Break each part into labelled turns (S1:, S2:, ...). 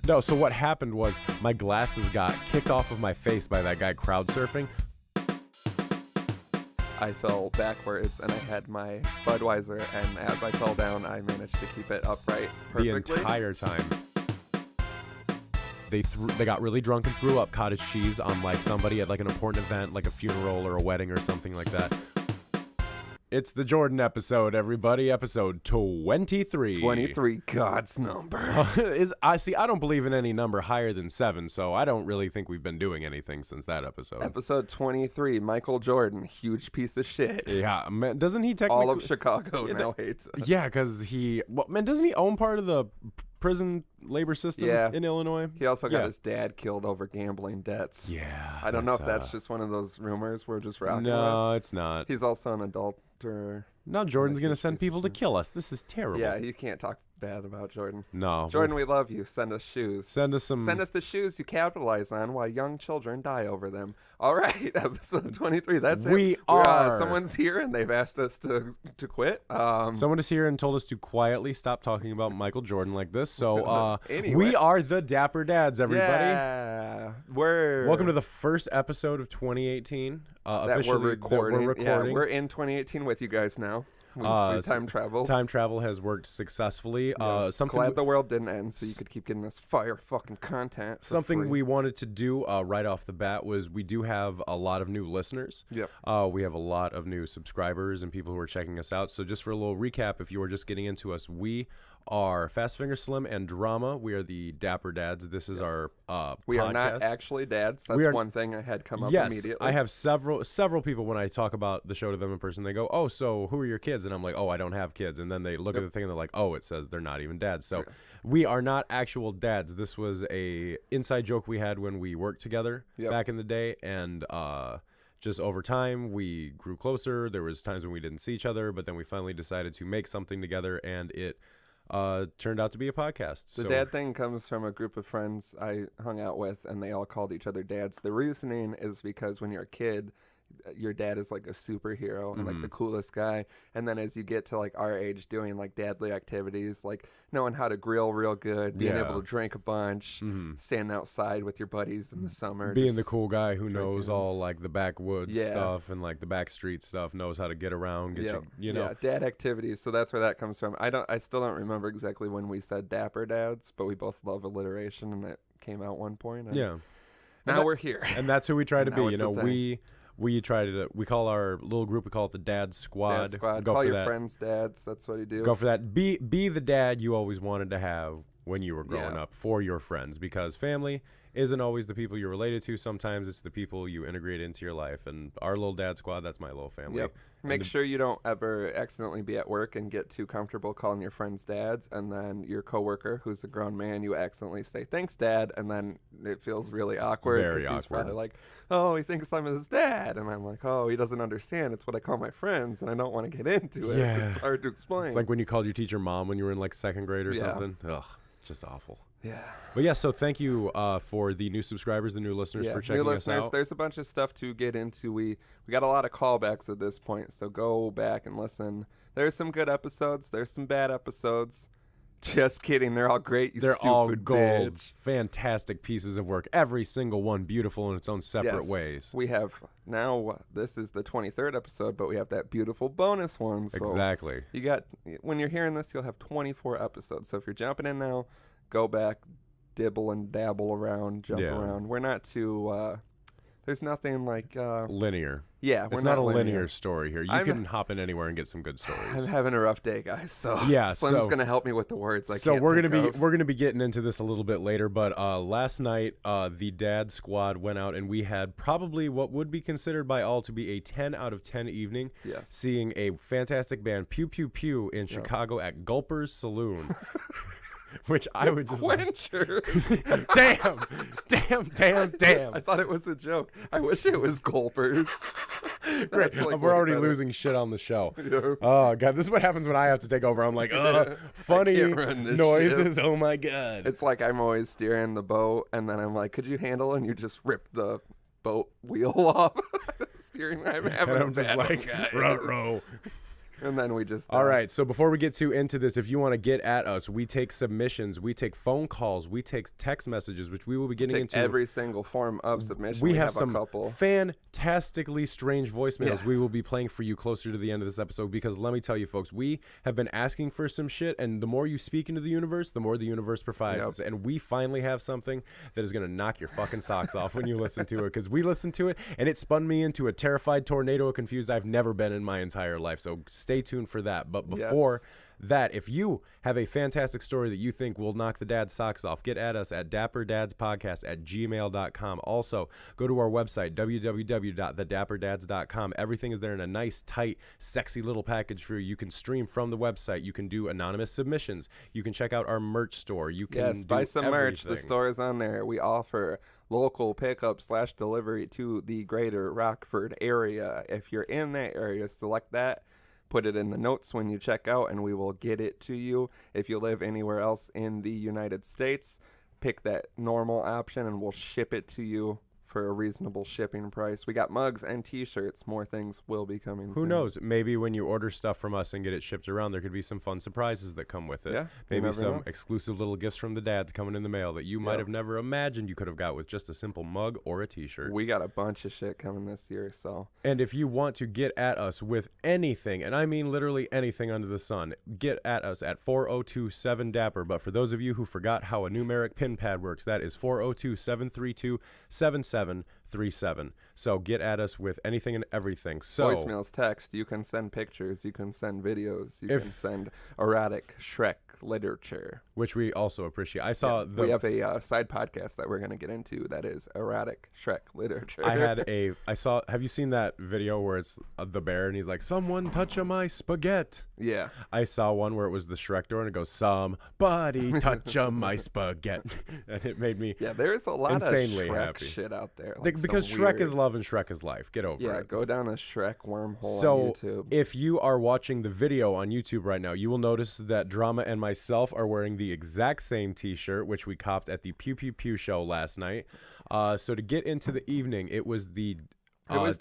S1: No, so what happened was my glasses got kicked off of my face by that guy crowd surfing.
S2: I fell backwards and I had my Budweiser, and as I fell down, I managed to keep it upright perfectly.
S1: The entire time. They got really drunk and threw up cottage cheese on like somebody at like an important event, like a funeral or a wedding or something like that. It's the Jordan episode, everybody. Episode 23.
S2: 23, God's number.
S1: I don't believe in any number higher than 7, so I don't really think we've been doing anything since that episode.
S2: Episode 23, Michael Jordan, huge piece of shit.
S1: Yeah, man, doesn't he technically...
S2: All of Chicago now hates us.
S1: Yeah, because doesn't he own part of the prison labor system in Illinois?
S2: He also got his dad killed over gambling debts.
S1: Yeah.
S2: I don't know if that's just one of those rumors we're just rocking with.
S1: No, it's not.
S2: He's also an adulterer.
S1: Now Jordan's going to send people to kill us. This is terrible.
S2: Yeah, you can't talk bad about Jordan.
S1: No.
S2: Jordan, we love you. Send us shoes.
S1: Send us the
S2: shoes you capitalize on while young children die over them. All right, episode 23. That's it.
S1: We are.
S2: Someone's here and they've asked us to quit.
S1: Someone is here and told us to quietly stop talking about Michael Jordan like this. So
S2: anyway.
S1: We are the Dapper Dads, everybody.
S2: Yeah.
S1: Welcome to the first episode of 2018.
S2: Officially, we're recording.
S1: Yeah,
S2: we're in 2018 with you guys now. We time travel.
S1: Time travel has worked successfully.
S2: Yes. Glad the world didn't end, so you could keep getting this fire fucking content.
S1: Something we wanted to do right off the bat was we do have a lot of new listeners.
S2: Yep.
S1: We have a lot of new subscribers and people who are checking us out. So just for a little recap, if you are just getting into us, we are Fast Finger Slim and Drama. We are the Dapper Dads. This is our
S2: we
S1: podcast.
S2: are not actually dads. That's one thing I had come up immediately.
S1: I have several people when I talk about the show to them in person, they go, "Oh, so who are your kids?" And I'm like, "Oh, I don't have kids." And then they look at the thing and they're like, "Oh, it says they're not even dads." So we are not actual dads. This was a inside joke we had when we worked together back in the day, and just over time we grew closer. There was times when we didn't see each other, but then we finally decided to make something together, and it turned out to be a podcast.
S2: The dad thing comes from a group of friends I hung out with, and they all called each other dads. The reasoning is because when you're a kid, your dad is like a superhero and like the coolest guy, and then as you get to like our age, doing like dadly activities, like knowing how to grill real good, being able to drink a bunch, standing outside with your buddies in the summer,
S1: being the cool guy who knows all like the backwoods stuff and like the back street stuff, knows how to get around, you know,
S2: dad activities. So that's where that comes from. I still don't remember exactly when we said Dapper Dads, but we both love alliteration, and it came out one point. Now we're here,
S1: and that's who we try to be. You know, we call our little group, we call it the Dad Squad.
S2: Call your friends dads. That's what you do.
S1: Go for that. Be the dad you always wanted to have when you were growing up for your friends, because family isn't always the people you're related to. Sometimes it's the people you integrate into your life, and our little Dad Squad, that's my little family.
S2: Yep. Make sure you don't ever accidentally be at work and get too comfortable calling your friends dads, and then your coworker, who's a grown man, you accidentally say, "Thanks, Dad," and then it feels really awkward.
S1: Very awkward.
S2: He's probably like, "Oh, he thinks I'm his dad," and I'm like, "Oh, he doesn't understand. It's what I call my friends, and I don't want to get into it.
S1: Yeah.
S2: It's hard to explain."
S1: It's like when you called your teacher mom when you were in like second grade or something. Ugh, just awful.
S2: Yeah.
S1: But yeah, so thank you for the new subscribers, the new listeners for checking us out.
S2: There's a bunch of stuff to get into. We got a lot of callbacks at this point, so go back and listen. There's some good episodes. There's some bad episodes. Just kidding. They're all great.
S1: They're all gold.
S2: Bitch.
S1: Fantastic pieces of work. Every single one beautiful in its own separate ways.
S2: We have now, this is the 23rd episode, but we have that beautiful bonus one. So
S1: exactly.
S2: When you're hearing this, you'll have 24 episodes. So if you're jumping in now, go back, dibble and dabble around, jump around. We're not too, there's nothing like
S1: linear.
S2: Yeah,
S1: it's not a linear story here. You can hop in anywhere and get some good stories.
S2: I'm having a rough day, guys. So Slim's gonna help me with the words.
S1: We're gonna be getting into this a little bit later. But last night, the Dad Squad went out, and we had probably what would be considered by all to be a 10 out of 10 evening.
S2: Yes.
S1: Seeing a fantastic band, Pew Pew Pew, in Chicago at Gulper's Saloon. Which I would just
S2: Quencher.
S1: Damn.
S2: I thought it was a joke. I wish it was Gulpers.
S1: Great. We're already losing shit on the show.
S2: Yeah.
S1: Oh god, this is what happens when I have to take over. I'm like, funny noises.
S2: Ship.
S1: Oh my god.
S2: It's like I'm always steering the boat, and then I'm like, could you handle? And you just rip the boat wheel off. Steering. I'm having
S1: and I'm just like, row.
S2: And then we just
S1: All right, so before we get too into this, if you want to get at us, we take submissions, we take phone calls, we take text messages, which we will be getting into
S2: every single form of submission.
S1: We have some
S2: a couple
S1: fantastically strange voicemails we will be playing for you closer to the end of this episode, because let me tell you, folks, we have been asking for some shit, and the more you speak into the universe, the more the universe provides. And we finally have something that is going to knock your fucking socks off when you listen to it, because we listened to it, and it spun me into a terrified tornado of confused I've never been in my entire life. So stay tuned for that. But before that, if you have a fantastic story that you think will knock the dad's socks off, get at us at dapperdadspodcast@gmail.com. Also, go to our website, www.thedapperdads.com. Everything is there in a nice, tight, sexy little package for you. You can stream from the website. You can do anonymous submissions. You can check out our merch store. You can
S2: buy some merch. The store is on there. We offer local pickup/delivery to the greater Rockford area. If you're in that area, select that. Put it in the notes when you check out, and we will get it to you. If you live anywhere else in the United States, pick that normal option, and we'll ship it to you for a reasonable shipping price. We got mugs and T-shirts. More things will be coming
S1: Who
S2: soon.
S1: knows? Maybe when you order stuff from us and get it shipped around, there could be some fun surprises that come with it.
S2: Yeah,
S1: maybe some exclusive little gifts from the dads coming in the mail that you might have never imagined you could have got with just a simple mug or a T-shirt.
S2: We got a bunch of shit coming this year, so.
S1: And if you want to get at us with anything, and I mean literally anything under the sun, get at us at 4027-DAPPER. But for those of you who forgot how a numeric pin pad works, that is 402-732-7737. So get at us with anything and everything. So
S2: voicemails, text, you can send pictures, you can send videos, you can send erotic Shrek literature,
S1: which we also appreciate. I saw
S2: we have a side podcast that we're going to get into that is erotic Shrek literature.
S1: Have you seen that video where it's the bear and he's like, someone touch my spaghetti?
S2: Yeah.
S1: I saw one where it was the Shrek door and it goes, somebody touch my spaghetti. And it made me
S2: there's a lot
S1: insanely
S2: of Shrek
S1: happy.
S2: shit out there.
S1: Because Shrek is love and Shrek is life. Get over it.
S2: Yeah, go down a Shrek wormhole
S1: on
S2: YouTube.
S1: If you are watching the video on YouTube right now, you will notice that Drama and myself are wearing the exact same T-shirt, which we copped at the Pew Pew Pew show last night. So to get into the evening, it was the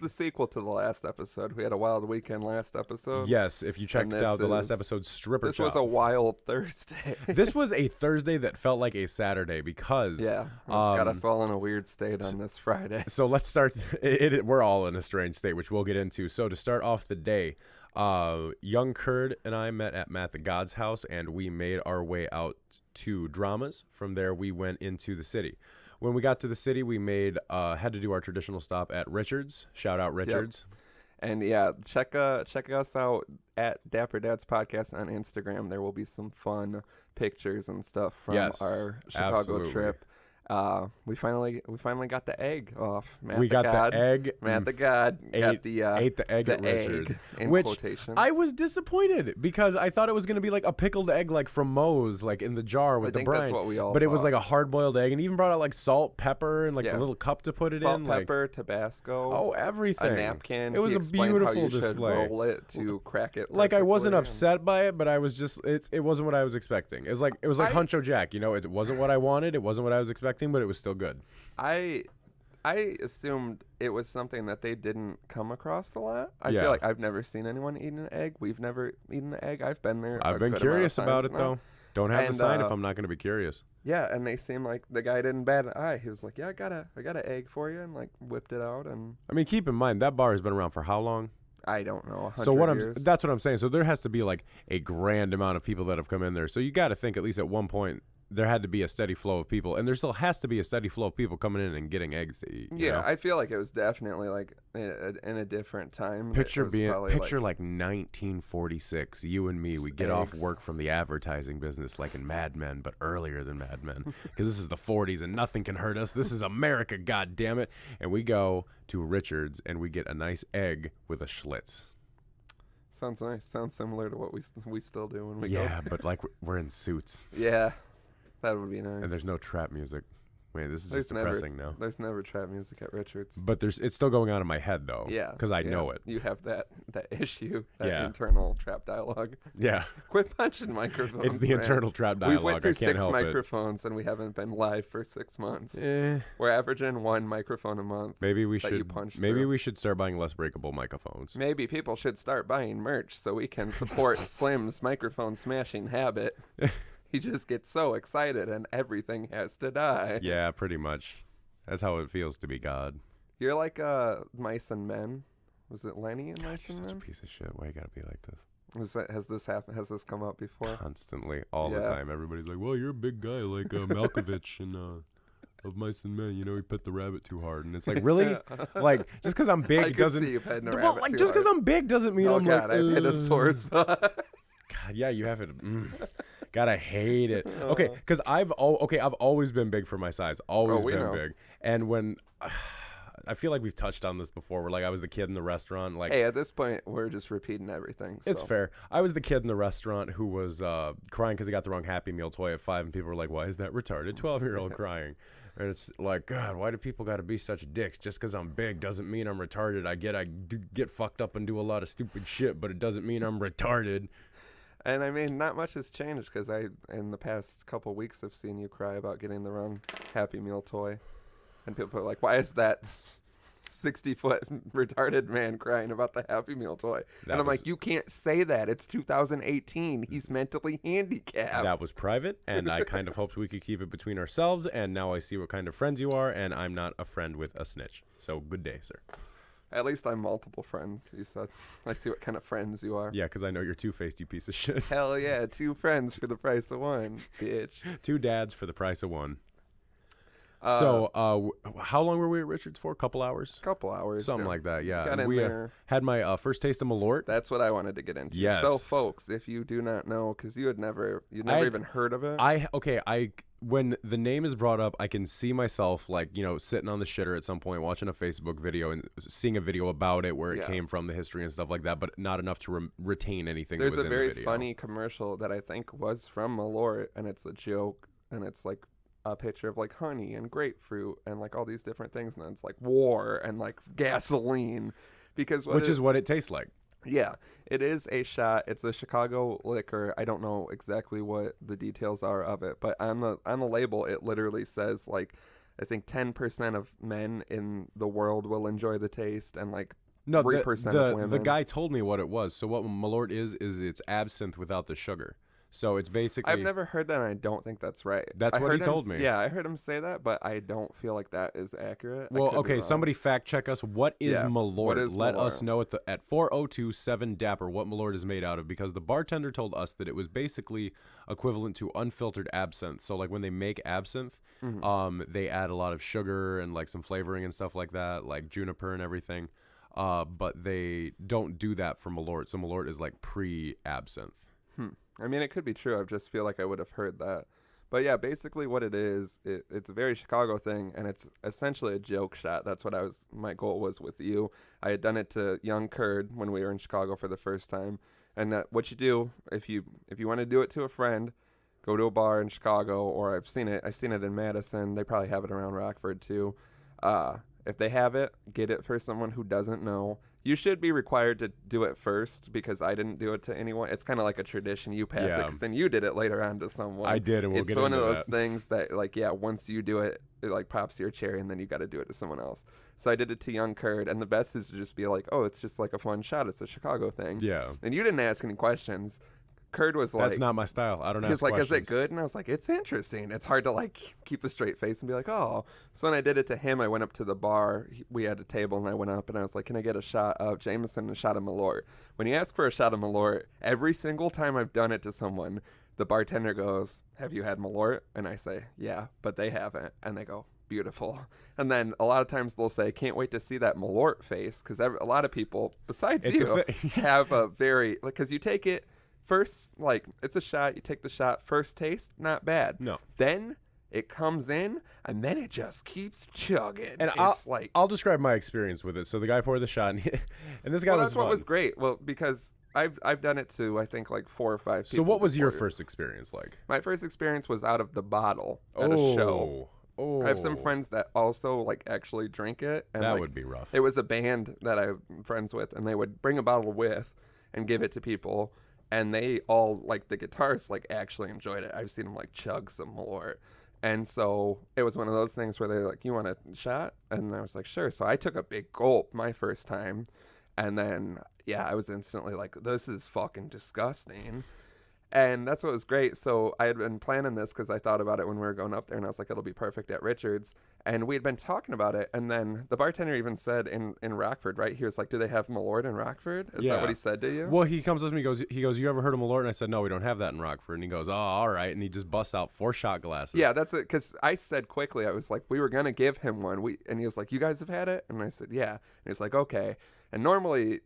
S2: sequel to the last episode. We had a wild weekend last episode.
S1: Yes, if you checked out the last episode, Stripper
S2: This
S1: Shop.
S2: was a wild Thursday.
S1: This was a Thursday that felt like a Saturday because...
S2: Yeah, it's got us all in a weird state on this Friday.
S1: So let's start... we're all in a strange state, which we'll get into. So to start off the day, young Kurd and I met at Matt the God's house, and we made our way out to Dramas. From there, we went into the city. When we got to the city, we had to do our traditional stop at Richards. Shout out Richards.
S2: Yep. And check us out at Dapper Dad's Podcast on Instagram. There will be some fun pictures and stuff from our Chicago trip. We finally got the egg off. Matt the egg. Matt the God
S1: ate the egg at Richards, which
S2: quotations.
S1: I was disappointed because I thought it was going to be like a pickled egg, like from Moe's, like in the jar with the brine.
S2: That's what we all
S1: but
S2: thought.
S1: It was like a hard-boiled egg, and even brought out like salt, pepper, and like the little cup to put it
S2: salt,
S1: in.
S2: pepper, Tabasco.
S1: Oh, everything.
S2: A napkin.
S1: It was a beautiful
S2: display.
S1: display.
S2: Roll it to crack it.
S1: Like I wasn't upset by it, but I was just it wasn't what I was expecting. It was like Huncho Jack. You know, it wasn't what I wanted. It wasn't what I was expecting, but it was still good.
S2: I assumed it was something that they didn't come across a lot. I feel like I've never seen anyone eating an egg. We've never eaten the egg. I've been there.
S1: I've been curious about it though. Don't have the sign if I'm not going to be curious.
S2: Yeah, and they seem like the guy didn't bat an eye. He was like, "Yeah, I got an egg for you," and like whipped it out. And
S1: I mean, keep in mind that bar has been around for how long?
S2: I don't know.
S1: So that's what I'm saying. So there has to be like a grand amount of people that have come in there. So you got to think at least at one point there had to be a steady flow of people, and there still has to be a steady flow of people coming in and getting eggs to eat. You know?
S2: I feel like it was definitely like in a different time.
S1: Picture 1946. You and me, we get off work from the advertising business like in Mad Men, but earlier than Mad Men, because this is the 40s and nothing can hurt us. This is America, God damn it! And we go to Richards and we get a nice egg with a Schlitz.
S2: Sounds nice. Sounds similar to what we still do when we go.
S1: Yeah, but like we're in suits.
S2: Yeah. That would be nice.
S1: And there's no trap music. Wait, this is just depressing now.
S2: There's never trap music at Richards.
S1: But it's still going on in my head, though.
S2: Yeah.
S1: Because I know it.
S2: You have that issue, that
S1: Yeah.
S2: internal trap dialogue.
S1: Yeah.
S2: Quit punching microphones.
S1: It's the
S2: man.
S1: internal trap dialogue.
S2: We went through
S1: I can't
S2: 6
S1: help
S2: microphones and we haven't been live for 6 months.
S1: it.
S2: We're averaging 1 microphone a month.
S1: Maybe we
S2: that you
S1: should.
S2: punched
S1: Maybe
S2: through.
S1: we should start buying less breakable microphones.
S2: Maybe people should start buying merch so we can support Slim's microphone smashing habit. He just gets so excited and everything has to die.
S1: Yeah, pretty much. That's how it feels to be God.
S2: You're like Mice and Men. Was it Lenny in
S1: God,
S2: Mice
S1: you're
S2: and
S1: such a
S2: Men?
S1: piece of shit. Why you gotta be like this?
S2: Has this happened? Has this come up before?
S1: Constantly, all the
S2: Yeah.
S1: time. Everybody's like, "Well, you're a big guy like Malkovich and of Mice and Men. You know, he pet the rabbit too hard." And it's like, really? Like, just because I'm
S2: I
S1: big
S2: could
S1: doesn't.
S2: see you petting a
S1: Well,
S2: rabbit
S1: like,
S2: too
S1: just because
S2: hard.
S1: I'm big doesn't mean
S2: Oh
S1: I'm
S2: God,
S1: like.
S2: I've hit a sore spot.
S1: God, yeah, you have it. God, I hate it. Okay, because I've always been big for my size. Always
S2: we
S1: been
S2: know.
S1: big. And when I feel like we've touched on this before, where like I was the kid in the restaurant, like.
S2: Hey, at this point, we're just repeating everything.
S1: It's
S2: so.
S1: fair. I was the kid in the restaurant who was crying because he got the wrong Happy Meal toy at 5, and people were like, "Why is that retarded 12-year-old crying?" And it's like, God, why do people got to be such dicks? Just because I'm big doesn't mean I'm retarded. I do get fucked up and do a lot of stupid shit, but it doesn't mean I'm retarded.
S2: And I mean, not much has changed because in the past couple weeks, have seen you cry about getting the wrong Happy Meal toy, and people are like, "Why is that 60-foot retarded man crying about the Happy Meal toy?"
S1: That
S2: And I'm
S1: was-
S2: like, "You can't say that. It's 2018. He's mentally handicapped."
S1: That was private, and I kind of hoped we could keep it between ourselves, and now I see what kind of friends you are, and I'm not a friend with a snitch. So good day, sir.
S2: At least I'm multiple friends. You said. I see what kind of friends you are.
S1: Yeah, because I know you're two-faced, you piece of shit.
S2: Hell yeah, 2 friends for the price of 1, bitch.
S1: 2 dads for the price of 1. So, how long were we at Richards for? A couple hours?
S2: Couple hours.
S1: Something like that, yeah.
S2: Got
S1: And
S2: in
S1: we
S2: there.
S1: had my first taste of Malört.
S2: That's what I wanted to get into.
S1: Yes.
S2: So, folks, if you do not know, because you'd never even heard of it.
S1: When the name is brought up, I can see myself like, you know, sitting on the shitter at some point, watching a Facebook video and seeing a video about it, where it came from, the history and stuff like that, but not enough to retain anything.
S2: There's
S1: that was
S2: a
S1: in the
S2: very
S1: video.
S2: funny commercial that I think was from Malört, and it's a joke, and it's like a picture of like honey and grapefruit and like all these different things, and then it's like war and like gasoline, because
S1: which is what it tastes like.
S2: Yeah, it is a shot. It's a Chicago liquor. I don't know exactly what the details are of it, but on the label it literally says like, I think 10% of men in the world will enjoy the taste, and like 3% of women.
S1: The guy told me what it was. So what Malört is it's absinthe without the sugar. So it's basically.
S2: I've never heard that, and I don't think that's right.
S1: That's what he told me.
S2: Yeah, I heard him say that, but I don't feel like that is accurate. I
S1: Well,
S2: could be
S1: okay,
S2: wrong.
S1: somebody fact check us. What is Malört?
S2: what is
S1: Let
S2: Malört?
S1: us know at 402-7 Dapper what Malört is made out of, because the bartender told us that it was basically equivalent to unfiltered absinthe. So like when they make absinthe, they add a lot of sugar and like some flavoring and stuff like that, like juniper and everything. But they don't do that for Malört. So Malört is like pre-absinthe.
S2: I mean, it could be true. I just feel like I would have heard that. But yeah, basically what it is, it's a very Chicago thing, and it's essentially a joke shot. That's what my goal was with you. I had done it to Young Curd when we were in Chicago for the first time. And what you do, if you want to do it to a friend, go to a bar in Chicago, or I've seen it in Madison. They probably have it around Rockford too. If they have it, get it for someone who doesn't know. You should be required to do it first, because I didn't do it to anyone. It's kind of like a tradition. You pass it,
S1: Yeah.
S2: 'cause then you did it later on to someone.
S1: I did, and we'll
S2: it's
S1: get
S2: one
S1: into
S2: of those
S1: that.
S2: things that, like, yeah, once you do it, it like pops your cherry, and then you got to do it to someone else. So I did it to Young Curd, and the best is to just be like, oh, it's just like a fun shot. It's a Chicago thing.
S1: Yeah.
S2: And you didn't ask any questions. Curd was like,
S1: That's not my style. I don't
S2: he
S1: ask
S2: was like,
S1: questions.
S2: is it good? And I was like, it's interesting. It's hard to like keep a straight face and be like, oh. So when I did it to him, I went up to the bar. We had a table, and I went up and I was like, can I get a shot of Jameson and a shot of Malört? When you ask for a shot of Malört, every single time I've done it to someone, the bartender goes, have you had Malört? And I say, yeah, but they haven't. And they go, beautiful. And then a lot of times they'll say, can't wait to see that Malört face, because a lot of people besides
S1: It's
S2: you
S1: a
S2: have a very, like, because you take it first, like, it's a shot, you take the shot, first taste, not bad.
S1: No.
S2: Then it comes in, and then it just keeps chugging.
S1: And
S2: it's
S1: I'll describe my experience with it. So the guy poured the shot, and this guy
S2: well,
S1: was
S2: that's what
S1: fun.
S2: was great. Well, because I've done it to, I think, like 4 or 5 people.
S1: So what was your
S2: before you.
S1: first experience like?
S2: My first experience was out of the bottle at a show.
S1: Oh,
S2: I have some friends that also like actually drink it. And
S1: that
S2: like,
S1: would be rough.
S2: It was a band that I'm friends with, and they would bring a bottle with and give it to people, and they all, like the guitarists, like actually enjoyed it. I've seen them like chug some Malört. And so it was one of those things where they're like, you want a shot? And I was like, sure. So I took a big gulp my first time. And then, yeah, I was instantly like, this is fucking disgusting. And that's what was great. So I had been planning this because I thought about it when we were going up there, and I was like, it'll be perfect at Richard's. And we had been talking about it, and then the bartender even said in Rockford, right? He was like, do they have Malört in Rockford? Is that what he said to you?
S1: Well, he comes up to me, he goes, you ever heard of Malört? And I said, no, we don't have that in Rockford. And he goes, oh, all right. And he just busts out 4 shot glasses.
S2: Yeah, that's it. Because I said quickly, I was like, we were going to give him one. And he was like, you guys have had it? And I said, yeah. And he was like, okay. And normally,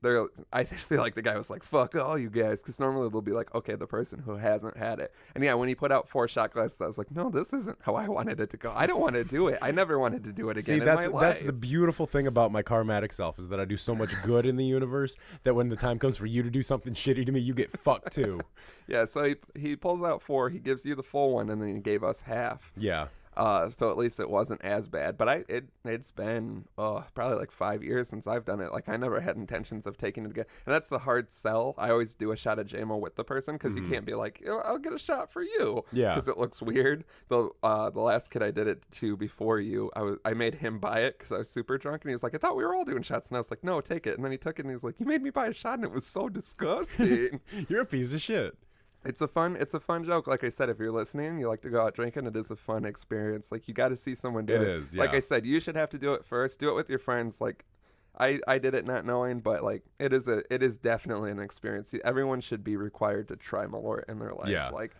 S2: I feel like the guy was like, fuck all you guys. Because normally they'll be like, okay, the person who hasn't had it. And yeah, when he put out 4 shot glasses, I was like, no, this isn't how I wanted it to go. I don't want to do it. I never wanted to do it again in my life.
S1: That's the beautiful thing about my karmatic self, is that I do so much good in the universe that when the time comes for you to do something shitty to me, you get fucked too.
S2: Yeah, so he pulls out 4. He gives you the full one, and then he gave us half.
S1: Yeah.
S2: So at least it wasn't as bad. But it's been probably like 5 years since I've done it. Like I never had intentions of taking it again. And that's the hard sell. I always do a shot of JMO with the person because you can't be like, I'll get a shot for you.
S1: Yeah.
S2: Because it looks weird. The last kid I did it to before you, I made him buy it because I was super drunk, and he was like, I thought we were all doing shots. And I was like, no, take it. And then he took it, and he was like, you made me buy a shot, and it was so disgusting.
S1: You're a piece of shit.
S2: It's a fun joke. Like I said, if you're listening, you like to go out drinking, it is a fun experience. Like you got to see someone do it.
S1: It is, yeah.
S2: Like I said, you should have to do it first. Do it with your friends. Like I did it not knowing, but like it is definitely an experience. Everyone should be required to try Malört in their life.
S1: Yeah.
S2: Like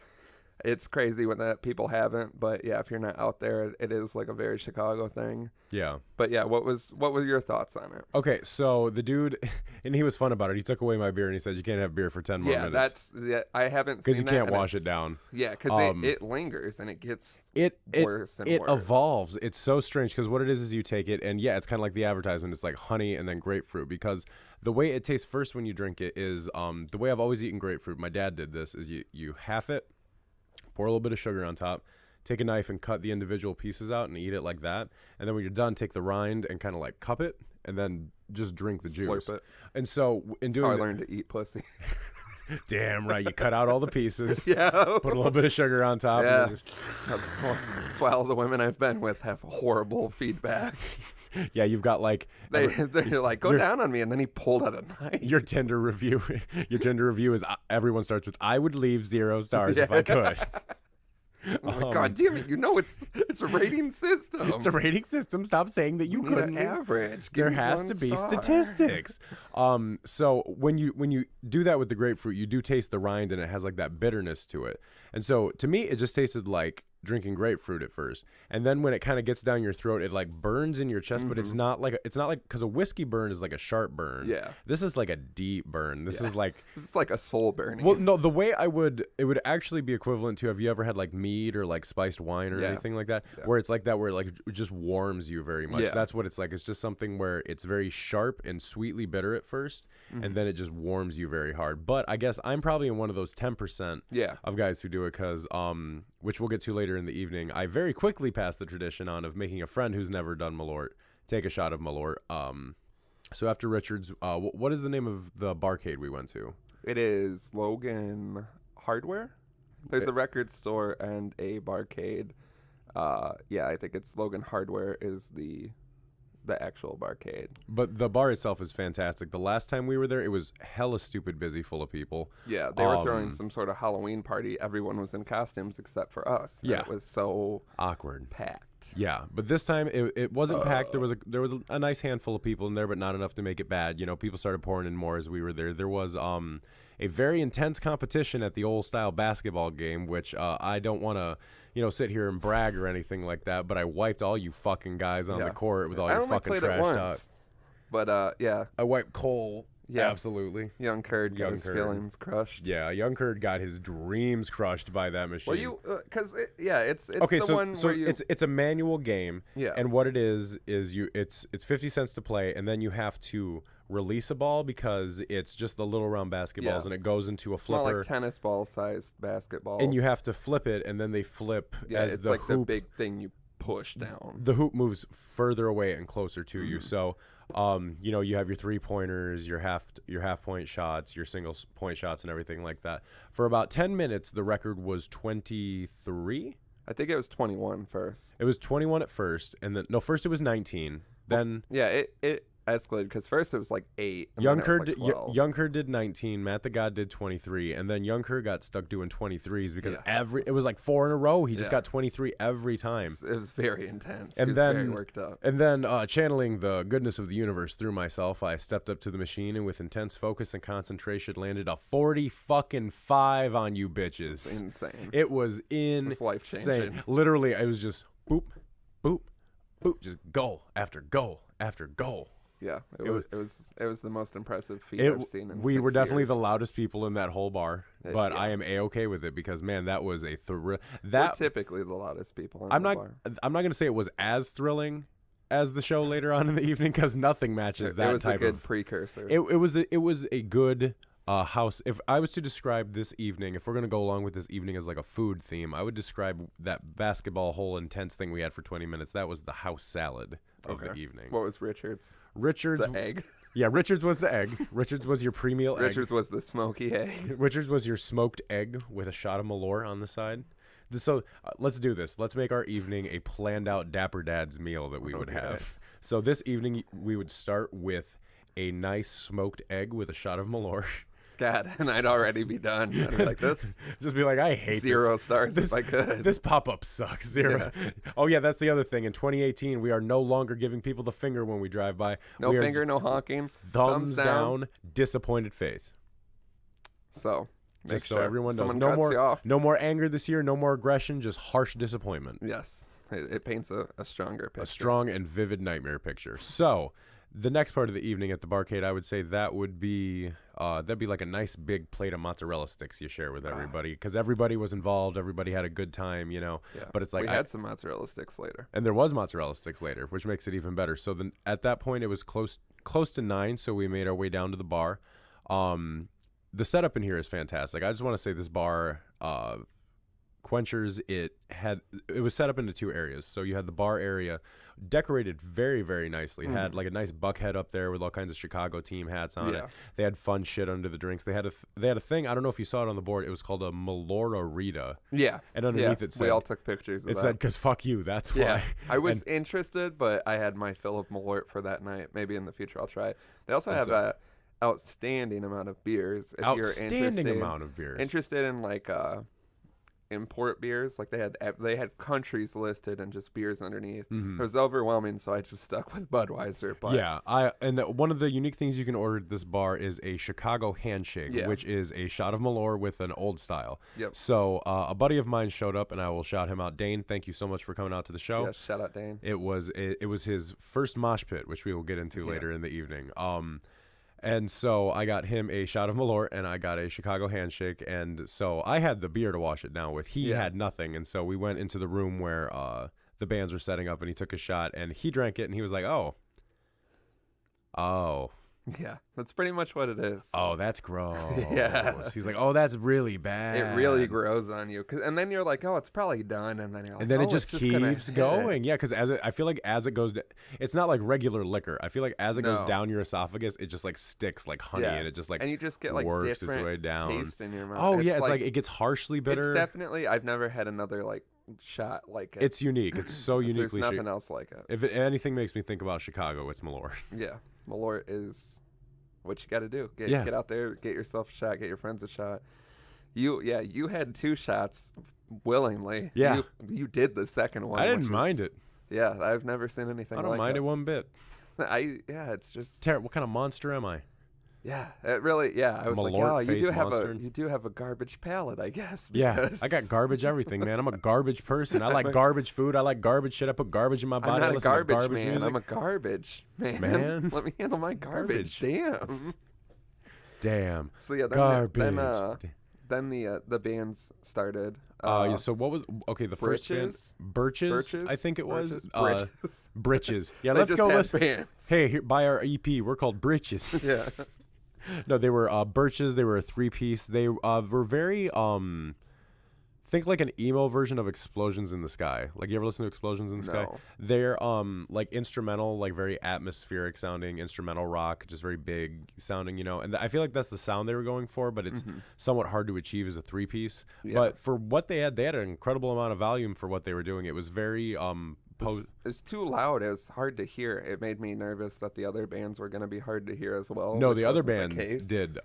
S2: it's crazy when that people haven't, but yeah, if you're not out there, it is like a very Chicago thing.
S1: Yeah.
S2: But yeah, what were your thoughts on it?
S1: Okay, so the dude, and he was fun about it. He took away my beer and he said, you can't have beer for 10 more minutes.
S2: I haven't seen that.
S1: Because you can't wash it down.
S2: Yeah, because it lingers and it gets worse and worse.
S1: It evolves. It's so strange because what it is you take it, and yeah, it's kind of like the advertisement. It's like honey and then grapefruit, because the way it tastes first when you drink it is the way I've always eaten grapefruit. My dad did this, is you half it, pour a little bit of sugar on top, take a knife and cut the individual pieces out and eat it like that. And then when you're done, take the rind and kind of like cup it and then just drink the juice.
S2: Slurp it.
S1: And so in doing
S2: That's how I learned to eat pussy.
S1: Damn right. You cut out all the pieces.
S2: Yeah.
S1: Put a little bit of sugar on top.
S2: Yeah.
S1: And
S2: That's why all the women I've been with have horrible feedback.
S1: Yeah, you've got like
S2: They're like, go down on me, and then he pulled out a knife.
S1: Your Tinder review. Your Tinder review is everyone starts with, I would leave 0 stars if I could.
S2: Oh my God damn it! You know it's a rating system.
S1: It's a rating system. Stop saying that you couldn't
S2: average.
S1: There has to be statistics. So when you do that with the grapefruit, you do taste the rind, and it has like that bitterness to it. And so to me, it just tasted like drinking grapefruit at first, and then when it kind of gets down your throat, it like burns in your chest, but it's not like because a whiskey burn is like a sharp burn.
S2: Yeah,
S1: this is like a deep burn. This is like
S2: a soul burning.
S1: Well, no, the way it would actually be equivalent to, have you ever had like mead or like spiced wine or anything like that, where it's like that, where it like it just warms you very much. That's what it's like. It's just something where it's very sharp and sweetly bitter at first, and then it just warms you very hard. But I guess I'm probably in one of those 10% of guys who do it, because which we'll get to later in the evening, I very quickly passed the tradition on of making a friend who's never done Malört take a shot of Malört. So after Richard's, what is the name of the barcade we went to?
S2: It is Logan Hardware. There's a record store and a barcade. I think it's Logan Hardware is the actual barcade.
S1: But the bar itself is fantastic. The last time we were there, it was hella stupid busy, full of people.
S2: Yeah, they were throwing some sort of Halloween party. Everyone was in costumes except for us.
S1: Yeah,
S2: it was so
S1: awkward,
S2: packed.
S1: Yeah, but this time it wasn't packed. There was a nice handful of people in there, but not enough to make it bad. You know, people started pouring in more as we were there. There was a very intense competition at the old style basketball game, which I don't want to sit here and brag or anything like that, but I wiped all you fucking guys on the court with all your fucking trash talk.
S2: But
S1: I wiped Cole. Yeah, absolutely.
S2: Young Kurd got his feelings crushed.
S1: Yeah, Young Kurd got his dreams crushed by that machine.
S2: Well, because it's
S1: okay.
S2: The one
S1: so
S2: where you...
S1: it's a manual game.
S2: Yeah,
S1: and what it is it's 50 cents to play, and then you have to release a ball, because it's just the little round basketballs, and it goes into a flipper.
S2: It's not like tennis ball sized basketballs.
S1: And you have to flip it, and then they flip as
S2: it's
S1: the
S2: like
S1: hoop.
S2: the big thing you push down.
S1: The hoop moves further away and closer to you.
S2: Mm-hmm.
S1: So, you know, you have your 3-pointers, your half point shots, your single point shots, and everything like that. For about 10 minutes, the record was 23.
S2: I think it was 21 first.
S1: It was 21 at first, and then first it was 19. Then
S2: it escalated because first it was like 8.
S1: Young Kerr did 19. Matt the God did 23, and then Young Kerr got stuck doing 23s because it was like 4 in a row. He just got 23 every time.
S2: It was very intense.
S1: And
S2: he was
S1: then
S2: very worked up.
S1: And then channeling the goodness of the universe through myself, I stepped up to the machine and with intense focus and concentration landed a 40-fucking-5 on you bitches.
S2: Insane.
S1: It was insane.
S2: It was life-changing.
S1: Literally, I was just boop, boop, boop, just goal after goal after goal.
S2: Yeah, it was the most impressive feat I've seen in 6
S1: We were definitely
S2: years.
S1: the loudest people in that whole bar, but I am A-okay with it because, man, that was a thrill. We're
S2: typically the loudest people in
S1: the
S2: bar.
S1: I'm not going to say it was as thrilling as the show later on in the evening because nothing matches that type of...
S2: It was a good precursor.
S1: It was a good house. If I was to describe this evening, if we're going to go along with this evening as like a food theme, I would describe that basketball whole intense thing we had for 20 minutes. That was the house salad of the evening.
S2: What was Richard's?
S1: Richard's
S2: the egg.
S1: Yeah, Richard's was the egg. Richard's was your pre-meal egg.
S2: Richard's was the smoky egg.
S1: Richard's was your smoked egg with a shot of Malört on the side. So let's do this. Let's make our evening a planned out Dapper Dad's meal that we would have. So this evening we would start with a nice smoked egg with a shot of Malört.
S2: God, and I'd already be done. I'd be like, this.
S1: Just be like, I hate
S2: 0 stars if I could.
S1: This pop-up sucks. 0. Yeah. Oh, yeah, that's the other thing. In 2018, we are no longer giving people the finger when we drive by.
S2: No finger, no honking.
S1: Thumbs down, disappointed face.
S2: So,
S1: just so everyone knows. No more anger this year, no more aggression, just harsh disappointment.
S2: Yes. It paints a stronger picture.
S1: A strong and vivid nightmare picture. So, the next part of the evening at the barcade, I would say that would be that'd be like a nice big plate of mozzarella sticks you share with everybody because everybody was involved. Everybody had a good time, you know.
S2: Yeah.
S1: But it's like
S2: we had some mozzarella sticks later,
S1: and there was mozzarella sticks later, which makes it even better. So then at that point, it was close to 9, so we made our way down to the bar. The setup in here is fantastic. I just want to say this bar. Quenchers, it was set up into 2 areas. So you had the bar area decorated very, very nicely. Had like a nice buckhead up there with all kinds of Chicago team hats on it. They had fun shit under the drinks. They had a thing. I don't know if you saw it on the board. It was called a Malört.
S2: Yeah.
S1: And underneath it said,
S2: we all took pictures of
S1: it
S2: that.
S1: said, "'Cause fuck you." That's why.
S2: Yeah. I was interested, but I had my fill of Malört for that night. Maybe in the future I'll try it. They also have a outstanding amount of beers. If
S1: outstanding amount of beers.
S2: Interested in like import beers, like they had countries listed and just beers underneath. It was overwhelming, so I just stuck with Budweiser. But
S1: one of the unique things you can order at this bar is a Chicago handshake, which is a shot of Malört with an old style.
S2: Yep.
S1: So a buddy of mine showed up, and I will shout him out. Dane, thank you so much for coming out to the show.
S2: Yeah, shout out Dane.
S1: It was his first mosh pit, which we will get into later in the evening. And so I got him a shot of Malört, and I got a Chicago handshake. And so I had the beer to wash it down with. He had nothing. And so we went into the room where the bands were setting up, and he took a shot, and he drank it, and he was like, oh.
S2: Yeah, that's pretty much what it is.
S1: Oh, that's gross.
S2: Yeah.
S1: He's like, oh, that's really bad.
S2: It really grows on you. And then you're like, oh, it's probably done. And then you're like,
S1: and then it just keeps going. Yeah, because I feel like as it goes, it's not like regular liquor. I feel like as it goes down your esophagus, it just like sticks like honey, and it just like
S2: and you just get like
S1: works
S2: different
S1: its way down.
S2: Taste in your mouth.
S1: Oh, yeah, it's like it gets harshly bitter.
S2: It's definitely, I've never had another like shot like it.
S1: It's unique. It's so uniquely.
S2: There's nothing else like it.
S1: If anything makes me think about Chicago, it's Malört.
S2: Yeah, Malört is what you got to do. Get out there, get yourself a shot, get your friends a shot. You had 2 shots willingly.
S1: Yeah.
S2: You did the second one.
S1: I didn't mind it.
S2: Yeah, I've never seen anything like it.
S1: I don't mind it one bit.
S2: It's just
S1: what kind of monster am I?
S2: Yeah, it really. Yeah, I was
S1: Malört
S2: like,
S1: monster.
S2: you do have a garbage palate, I guess.
S1: Yeah, I got garbage everything, man. I'm a garbage person. I like garbage food. I like garbage shit. I put garbage in my body.
S2: I'm not a garbage man.
S1: Music.
S2: I'm a garbage man. Let me handle my garbage.
S1: Damn.
S2: So yeah, then the bands started.
S1: So what was the first band? Birches, I think it was. Britches. Yeah, let's go listen. Hey, here, buy our EP. We're called Britches.
S2: Yeah.
S1: No, they were Birches. They were a 3-piece. They were very Think like an emo version of Explosions in the Sky. Like, you ever listen to Explosions in the Sky?
S2: No.
S1: They're like instrumental, like very atmospheric sounding instrumental rock, just very big sounding, you know. And I feel like that's the sound they were going for, but it's somewhat hard to achieve as a 3-piece.
S2: Yeah.
S1: But for what they had an incredible amount of volume for what they were doing. It was very
S2: It's too loud. It was hard to hear. It made me nervous that the other bands were going to be hard to hear as well.
S1: No,
S2: which
S1: the other
S2: wasn't the
S1: bands
S2: case.
S1: did,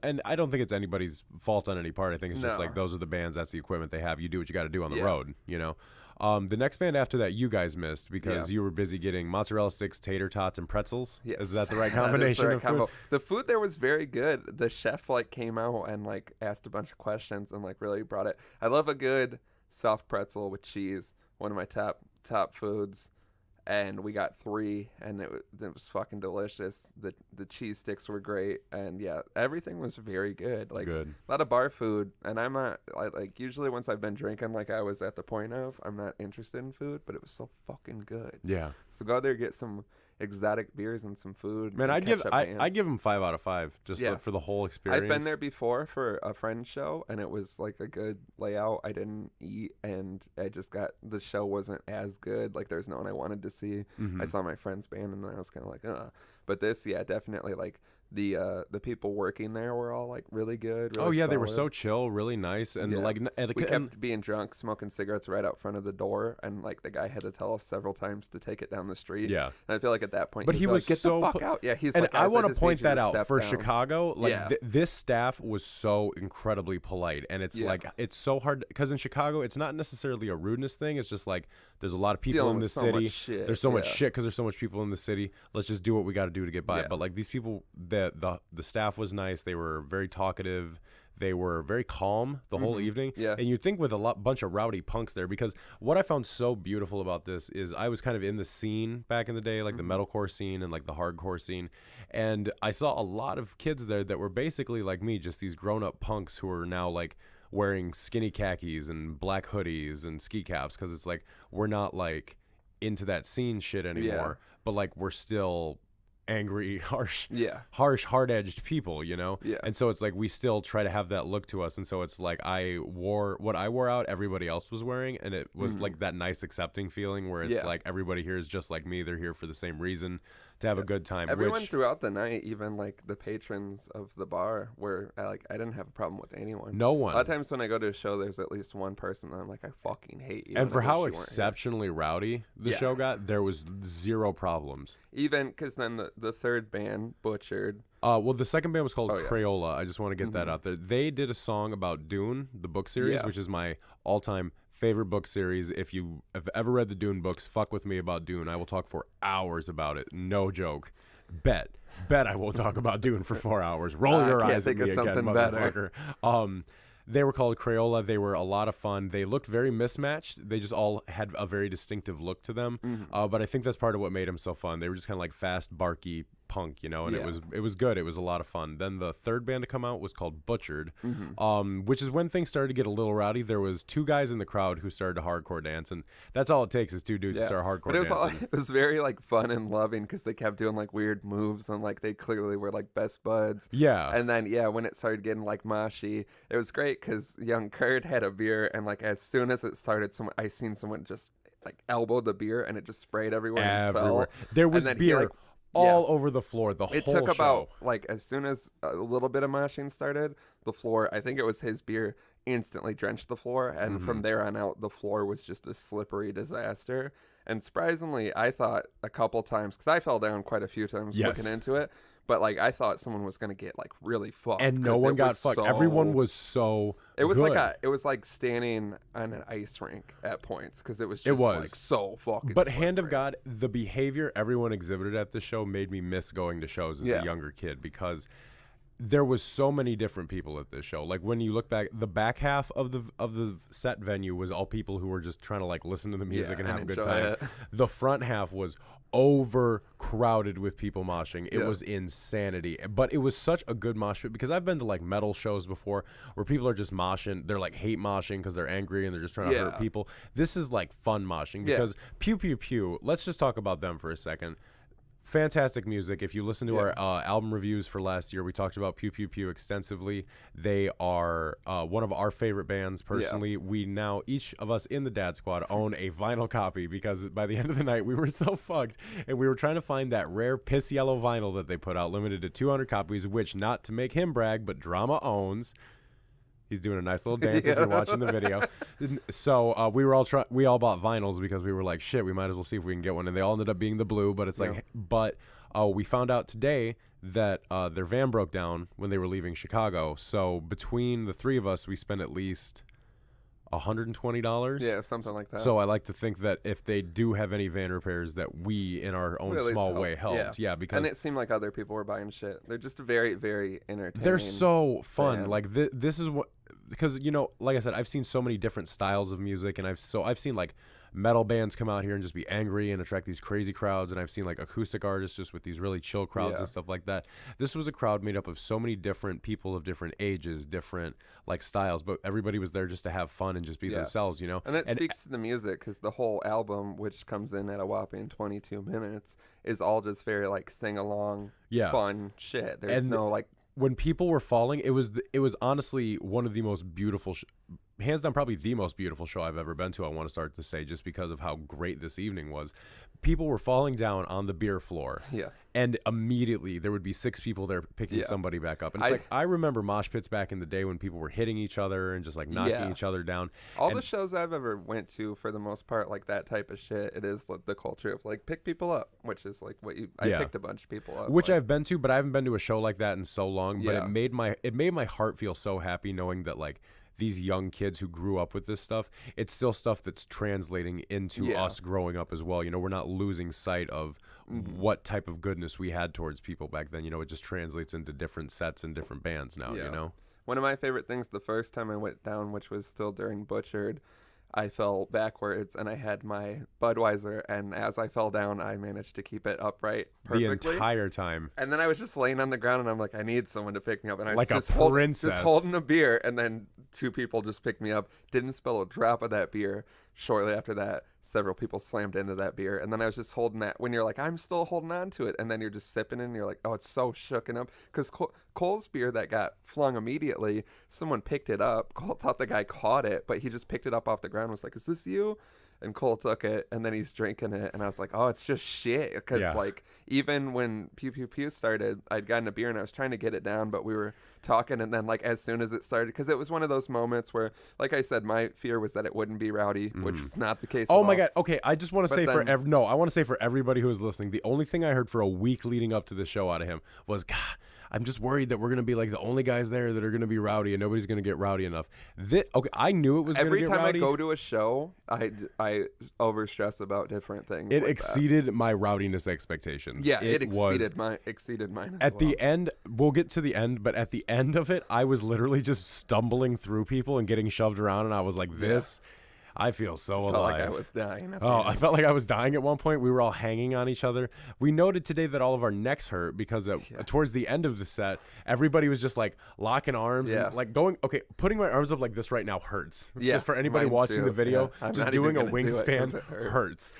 S1: and I don't think it's anybody's fault on any part. I think it's just
S2: No.
S1: like those are the bands. That's the equipment they have. You do what you got to do on the road, you know. The next band after that you guys missed because you were busy getting mozzarella sticks, tater tots, and pretzels.
S2: Yes.
S1: Is that the right
S2: That is
S1: combination
S2: the right
S1: of food?
S2: combo. The food there was very good. The chef like came out and like asked a bunch of questions and like really brought it. I love a good soft pretzel with cheese. One of my top foods. And we got 3, and it was fucking delicious. The cheese sticks were great, and yeah, everything was very good. Like
S1: Good.
S2: a lot of bar food, and I'm not like usually once I've been drinking, like I was at the point of, I'm not interested in food, but it was so fucking good.
S1: Yeah,
S2: So go there, get some exotic beers and some food.
S1: man,
S2: and
S1: I'd give them 5 out of 5 just for the whole experience.
S2: I've been there before for a friend's show, and it was like a good layout. I didn't eat, and I just got the show wasn't as good. Like there's no one I wanted to see. I saw my friend's band, and then I was kind of like, ugh. But this, yeah, definitely like the people working there were all like really good. Really
S1: they were
S2: solid.
S1: so chill, really nice, and
S2: We kept being drunk, smoking cigarettes right out front of the door, and like the guy had to tell us several times to take it down the street.
S1: Yeah,
S2: and I feel like at that point,
S1: but he was
S2: like, get
S1: so
S2: the fuck out. Yeah, he's
S1: and
S2: like,
S1: I want
S2: just
S1: to point
S2: need you
S1: that out
S2: step
S1: for
S2: down.
S1: Chicago. Like
S2: Yeah.
S1: this staff was so incredibly polite, and it's like it's so hard because in Chicago it's not necessarily a rudeness thing. It's just like there's a lot of people
S2: Dealing
S1: in the
S2: with so
S1: city.
S2: much shit,
S1: There's so much shit because there's so much people in the city. Let's just do what we got to do to get by.
S2: Yeah.
S1: But like these people, the staff was nice. They were very talkative. They were very calm the whole evening.
S2: Yeah.
S1: And you'd think with a bunch of rowdy punks there, because what I found so beautiful about this is I was kind of in the scene back in the day, like the metalcore scene and like the hardcore scene. And I saw a lot of kids there that were basically like me, just these grown up punks who are now like wearing skinny khakis and black hoodies and ski caps. Cause it's like, we're not like into that scene shit anymore, but like we're still angry, harsh, hard-edged people, you know?
S2: Yeah.
S1: And so it's like we still try to have that look to us. And so it's like I wore what I wore out, everybody else was wearing, and it was like that nice accepting feeling where it's like everybody here is just like me. They're here for the same reason, to have a good time.
S2: Everyone throughout the night, even like the patrons of the bar, were like, I didn't have a problem with anyone.
S1: No one.
S2: A lot of times when I go to a show, there's at least one person that I'm like, I fucking hate you.
S1: And for
S2: I
S1: how
S2: wish you weren't here.
S1: exceptionally rowdy the show got, there was zero problems.
S2: Even because then the third band, Butchered.
S1: Well, the second band was called Crayola. I just want to get that out there. They did a song about Dune, the book series, which is my all-time favorite book series. If you have ever read the Dune books, fuck with me about Dune. I will talk for hours about it. No joke. Bet I will talk about Dune for 4 hours. Roll your eyes at me again, motherfucker. They were called Crayola. They were a lot of fun. They looked very mismatched. They just all had a very distinctive look to them. But I think that's part of what made them so fun. They were just kind of like fast, barky punk, you know, and it was good. It was a lot of fun. Then the third band to come out was called Butchered, which is when things started to get a little rowdy. There was 2 guys in the crowd who started to hardcore dance, and that's all it takes is 2 dudes to start hardcore dancing.
S2: It was very like fun and loving because they kept doing like weird moves and like they clearly were like best buds.
S1: Yeah.
S2: And then when it started getting like moshy, it was great because young Kurt had a beer, and like as soon as it started, I seen someone just like elbowed the beer and it just sprayed everywhere. And fell.
S1: There was beer all over the floor the
S2: it
S1: whole
S2: took
S1: show.
S2: About like as soon as a little bit of moshing started, the floor, I think it was his beer, instantly drenched the floor, and from there on out the floor was just a slippery disaster. And surprisingly, I thought a couple times, because I fell down quite a few times looking into it, but like I thought someone was gonna get like really fucked,
S1: and no one got fucked. Everyone was so
S2: it was
S1: good.
S2: it was like standing on an ice rink at points because it was just like so fucking
S1: but
S2: slippery.
S1: hand of God, the behavior everyone exhibited at the show made me miss going to shows as a younger kid, because there was so many different people at this show. Like when you look back, the back half of the set venue was all people who were just trying to like listen to the music and have a good time. The front half was overcrowded with people moshing. It was insanity. But it was such a good mosh pit, because I've been to like metal shows before where people are just moshing. They're like hate moshing because they're angry and they're just trying to hurt people. This is like fun moshing because Pew Pew Pew, let's just talk about them for a second. Fantastic music. If you listen to our album reviews for last year, we talked about Pew Pew Pew extensively. They are one of our favorite bands personally. We now, each of us in the Dad Squad, own a vinyl copy because by the end of the night, we were so fucked. And we were trying to find that rare piss yellow vinyl that they put out, limited to 200 copies, which, not to make him brag, but Drama owns. He's doing a nice little dance if you're watching the video. So we all bought vinyls because we were like, shit, we might as well see if we can get one. And they all ended up being the blue, but it's like, we found out today that their van broke down when they were leaving Chicago. So between the three of us, we spent at least $120.
S2: Yeah, something like that.
S1: So I like to think that if they do have any van repairs, that we, in our own small way, helped. Yeah, because
S2: and it seemed like other people were buying shit. They're just very, very entertaining.
S1: They're so fun.
S2: band.
S1: Like this is what, because like I said, I've seen so many different styles of music, and I've seen like metal bands come out here and just be angry and attract these crazy crowds, and I've seen like acoustic artists just with these really chill crowds and stuff like that. This was a crowd made up of so many different people of different ages, different like styles, but everybody was there just to have fun and just be themselves, you know.
S2: And that speaks to the music, because the whole album, which comes in at a whopping 22 minutes, is all just very like sing along, fun shit. There's no like.
S1: When people were falling, it was honestly one of the most beautiful, hands down, probably the most beautiful show I've ever been to. I want to start to say, just because of how great this evening was. People were falling down on the beer floor.
S2: Yeah.
S1: And immediately there would be 6 people there picking somebody back up. And it's I remember mosh pits back in the day when people were hitting each other and just like knocking each other down.
S2: All the shows I've ever went to, for the most part, like that type of shit, it is like the culture of like pick people up, which is like what I picked a bunch of people up.
S1: Which I've been to, but I haven't been to a show like that in so long. But it made my heart feel so happy knowing that like these young kids who grew up with this stuff, it's still stuff that's translating into us growing up as well. You know, we're not losing sight of what type of goodness we had towards people back then. You know, it just translates into different sets and different bands now, you know?
S2: One of my favorite things the first time I went down, which was still during Butchered, I fell backwards and I had my Budweiser, and as I fell down, I managed to keep it upright perfectly
S1: the entire time.
S2: And then I was just laying on the ground, and I'm like, I need someone to pick me up. And I was
S1: like
S2: just
S1: a princess,
S2: just holding a beer, and then 2 people just picked me up. Didn't spill a drop of that beer. Shortly after that, several people slammed into that beer, and then I was just holding that. When you're like, I'm still holding on to it, and then you're just sipping it, and you're like, oh, it's so shooken up. Because Cole's beer that got flung immediately, someone picked it up. Cole thought the guy caught it, but he just picked it up off the ground and was like, is this you? And Cole took it, and then he's drinking it, and I was like, oh, it's just shit. Because like, even when Pew Pew Pew started, I'd gotten a beer, and I was trying to get it down, but we were talking, and then like as soon as it started, because it was one of those moments where, like I said, my fear was that it wouldn't be rowdy, which is not the case.
S1: Oh my god. Okay, I just want to say I want to say for everybody who is listening, the only thing I heard for a week leading up to the show out of him was, God, I'm just worried that we're going to be like the only guys there that are going to be rowdy and nobody's going to get rowdy enough. Okay, I knew it was going to get rowdy.
S2: Every time I go to a show, I overstress about different things.
S1: It exceeded my rowdiness expectations.
S2: Yeah, it exceeded mine
S1: at the end, we'll get to the end, but at the end of it, I was literally just stumbling through people and getting shoved around, and I was like, this... I feel so alive.
S2: I felt like I was dying.
S1: I felt like I was dying at one point. We were all hanging on each other. We noted today that all of our necks hurt because towards the end of the set, everybody was just like locking arms and like going, putting my arms up like this right now hurts.
S2: Yeah.
S1: Just for anybody watching the video, just doing a wingspan hurts.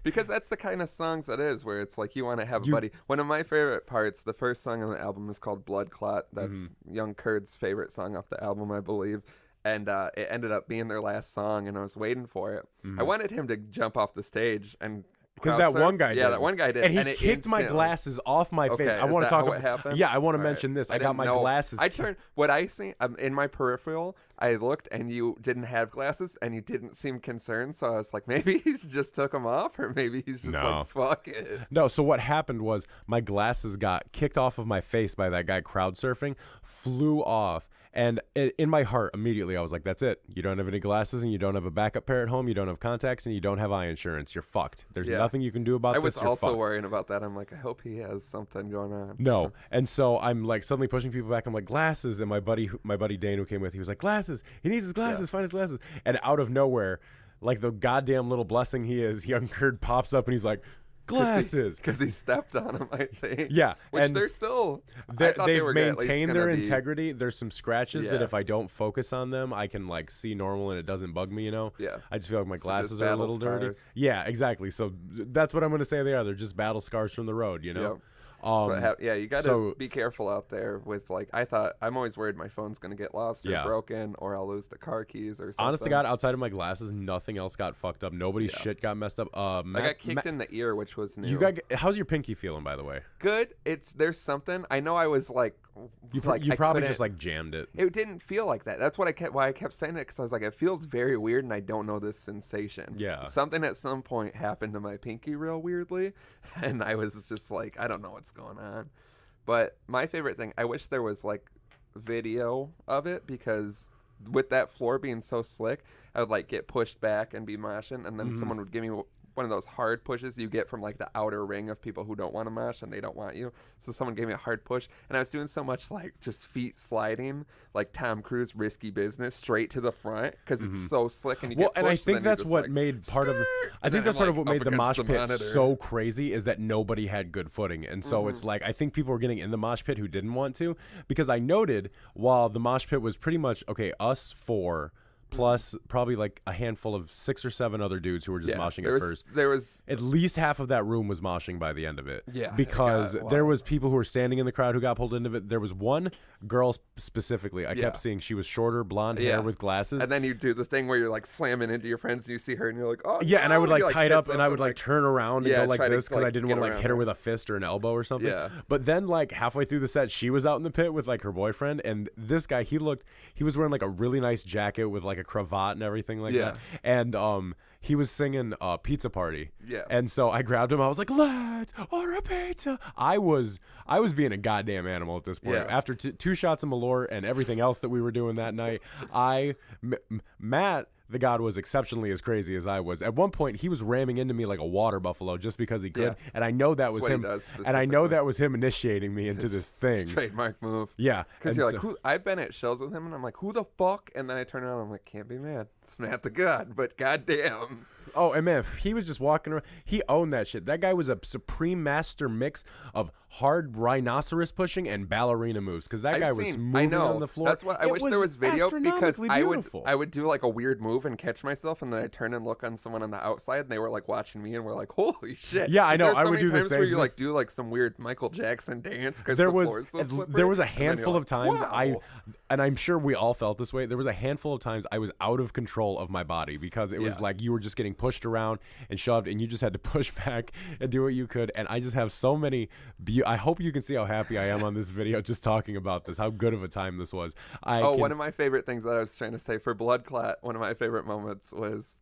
S2: Because that's the kind of songs that is, where it's like you want to have a buddy. One of my favorite parts, the first song on the album is called Blood Clot. That's Young Kurd's favorite song off the album, I believe. And it ended up being their last song, and I was waiting for it. I wanted him to jump off the stage and
S1: because that one guy did.
S2: Yeah, that one guy did.
S1: And he kicked my glasses off my face. I want to talk about what happened. Yeah, I want to mention this. I got my glasses.
S2: I turned what I see in my peripheral. I looked, and you didn't have glasses, and you didn't seem concerned. So I was like, maybe he's just took them off, or maybe he's just like, fuck it.
S1: No. So what happened was my glasses got kicked off of my face by that guy crowd surfing, flew off. And in my heart, immediately, I was like, that's it. You don't have any glasses, and you don't have a backup pair at home. You don't have contacts, and you don't have eye insurance. You're fucked. There's nothing you can do about this.
S2: I was
S1: You're
S2: also
S1: fucked.
S2: worrying about that. I'm like, I hope he has something going on.
S1: No. So. And so I'm like suddenly pushing people back. I'm like, glasses. And my buddy Dane, who came with, he was like, glasses. He needs his glasses. Find his glasses. And out of nowhere, like the goddamn little blessing he is, Young Kurd pops up, and he's like, Glasses.
S2: Because he stepped on them, I think.
S1: Yeah.
S2: Which
S1: and
S2: they're still...
S1: they've maintained their integrity. There's some scratches that if I don't focus on them, I can like see normal and it doesn't bug me,
S2: Yeah.
S1: I just feel like my glasses are a little
S2: scars.
S1: dirty. Yeah, exactly. So that's what I'm going to say they are. They're just battle scars from the road,
S2: Yep. You got to be careful out there with like, I'm always worried my phone's going to get lost or broken or I'll lose the car keys or something.
S1: Honest to God, outside of my glasses, nothing else got fucked up. Nobody's shit got messed up.
S2: I got kicked in the ear, which was new.
S1: How's your pinky feeling, by the way?
S2: Good. There's something. I know I was like...
S1: You probably just like jammed it.
S2: It didn't feel like that. That's why I kept saying it, because I was like, it feels very weird and I don't know this sensation.
S1: Yeah.
S2: Something at some point happened to my pinky real weirdly, and I was just like, I don't know what's going on. But my favorite thing, I wish there was like video of it, because with that floor being so slick, I would like get pushed back and be moshing, and then someone would give me one of those hard pushes you get from like the outer ring of people who don't want to mosh and they don't want you. So someone gave me a hard push, and I was doing so much like just feet sliding, like Tom Cruise Risky Business, straight to the front, because it's so slick and you get pushed.
S1: And I think that's what
S2: like,
S1: made part of what made the mosh pit so crazy is that nobody had good footing, and so it's like I think people were getting in the mosh pit who didn't want to, because I noted while the mosh pit was pretty much us four plus probably like a handful of 6 or 7 other dudes who were just moshing at first.
S2: There was
S1: at least half of that room was moshing by the end of it.
S2: Yeah.
S1: Because there was people who were standing in the crowd who got pulled into it. There was one girl specifically. I kept seeing she was shorter, blonde hair with glasses.
S2: And then you do the thing where you're like slamming into your friends and you see her and you're like, oh,
S1: yeah,
S2: no.
S1: and I would like tie it up and I would like turn around and go like this because I didn't want to like hit her
S2: with
S1: a fist or an elbow or something.
S2: Yeah.
S1: But then like halfway through the set, she was out in the pit with like her boyfriend, and this guy, he was wearing like a really nice jacket with like a cravat and everything like that. And he was singing Pizza Party.
S2: Yeah.
S1: And so I grabbed him. I was like, let's order a pizza. I was being a goddamn animal at this point.
S2: Yeah.
S1: After 2 shots of Malört and everything else that we were doing that night, Matt, the God, was exceptionally as crazy as I was. At one point, he was ramming into me like a water buffalo just because he could. Yeah. And I know that was him. And I know that was him initiating me into this thing.
S2: Trademark move.
S1: Yeah.
S2: Because you're like, I've been at shows with him, and I'm like, who the fuck? And then I turn around, and I'm like, can't be mad. It's Matt the God, but goddamn.
S1: Oh, and man, he was just walking around. He owned that shit. That guy was a supreme master mix of hard rhinoceros pushing and ballerina moves, because that guy was moving on the floor.
S2: That's what I wish there was video, because I would do like a weird move and catch myself, and then I turn and look on someone on the outside, and they were like watching me and were like, holy shit.
S1: Yeah, I know. I
S2: would
S1: do the same.
S2: Where you like do like some weird Michael Jackson dance because
S1: there was a handful of times
S2: wow.
S1: And I'm sure we all felt this way. There was a handful of times I was out of control of my body, because it was like you were just getting pushed around and shoved, and you just had to push back and do what you could. And I just have so many I hope you can see how happy I am on this video just talking about this, how good of a time this was.
S2: One of my favorite things that I was trying to say for Blood Clot, one of my favorite moments was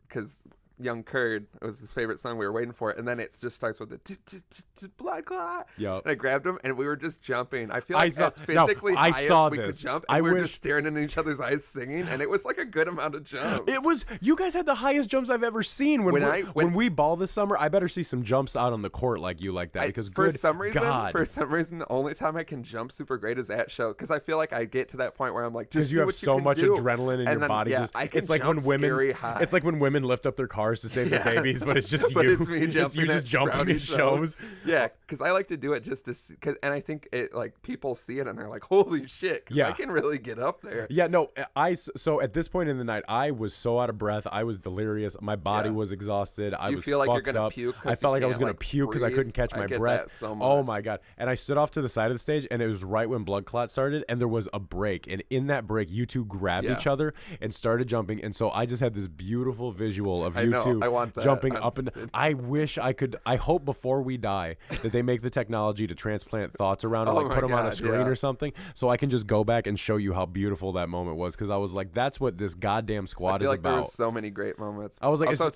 S2: because Young Kurd, it was his favorite song. We were waiting for it, and then it just starts with the Blood Clot.
S1: Yep.
S2: And I grabbed him, and we were just jumping. I feel like as physically high as we could jump, and we were just staring into each other's eyes singing, and it was like a good amount of jumps.
S1: It was. You guys had the highest jumps I've ever seen. When we ball this summer, I better see some jumps out on the court like you like that, because
S2: for some reason, the only time I can jump super great is at show, because I feel like I get to that point where I'm like, just
S1: you have so much adrenaline in your body.
S2: It's like when women,
S1: it's like when women lift up their cars to save their babies, but it's just you.
S2: It's me jumping.
S1: It's you just jumping in shows.
S2: Yeah, because I like to do it just to see, and I think it like people see it and they're like, holy shit, I can really get up there.
S1: Yeah, no, so at this point in the night, I was so out of breath. I was delirious. My body was exhausted. I was
S2: feel like
S1: fucked
S2: you're gonna
S1: up.
S2: puke.
S1: I felt like I was gonna puke because I couldn't catch my breath.
S2: So much.
S1: Oh my God. And I stood off to the side of the stage, and it was right when Blood Clot started, and there was a break, and in that break, you two grabbed each other and started jumping, and so I just had this beautiful visual of you two jumping up. And I wish I could. I hope before we die that they make the technology to transplant thoughts around and like put them on a screen or something, so I can just go back and show you how beautiful that moment was, because I was like, that's what this goddamn squad is about.
S2: There was so many great moments.
S1: I was like,
S2: also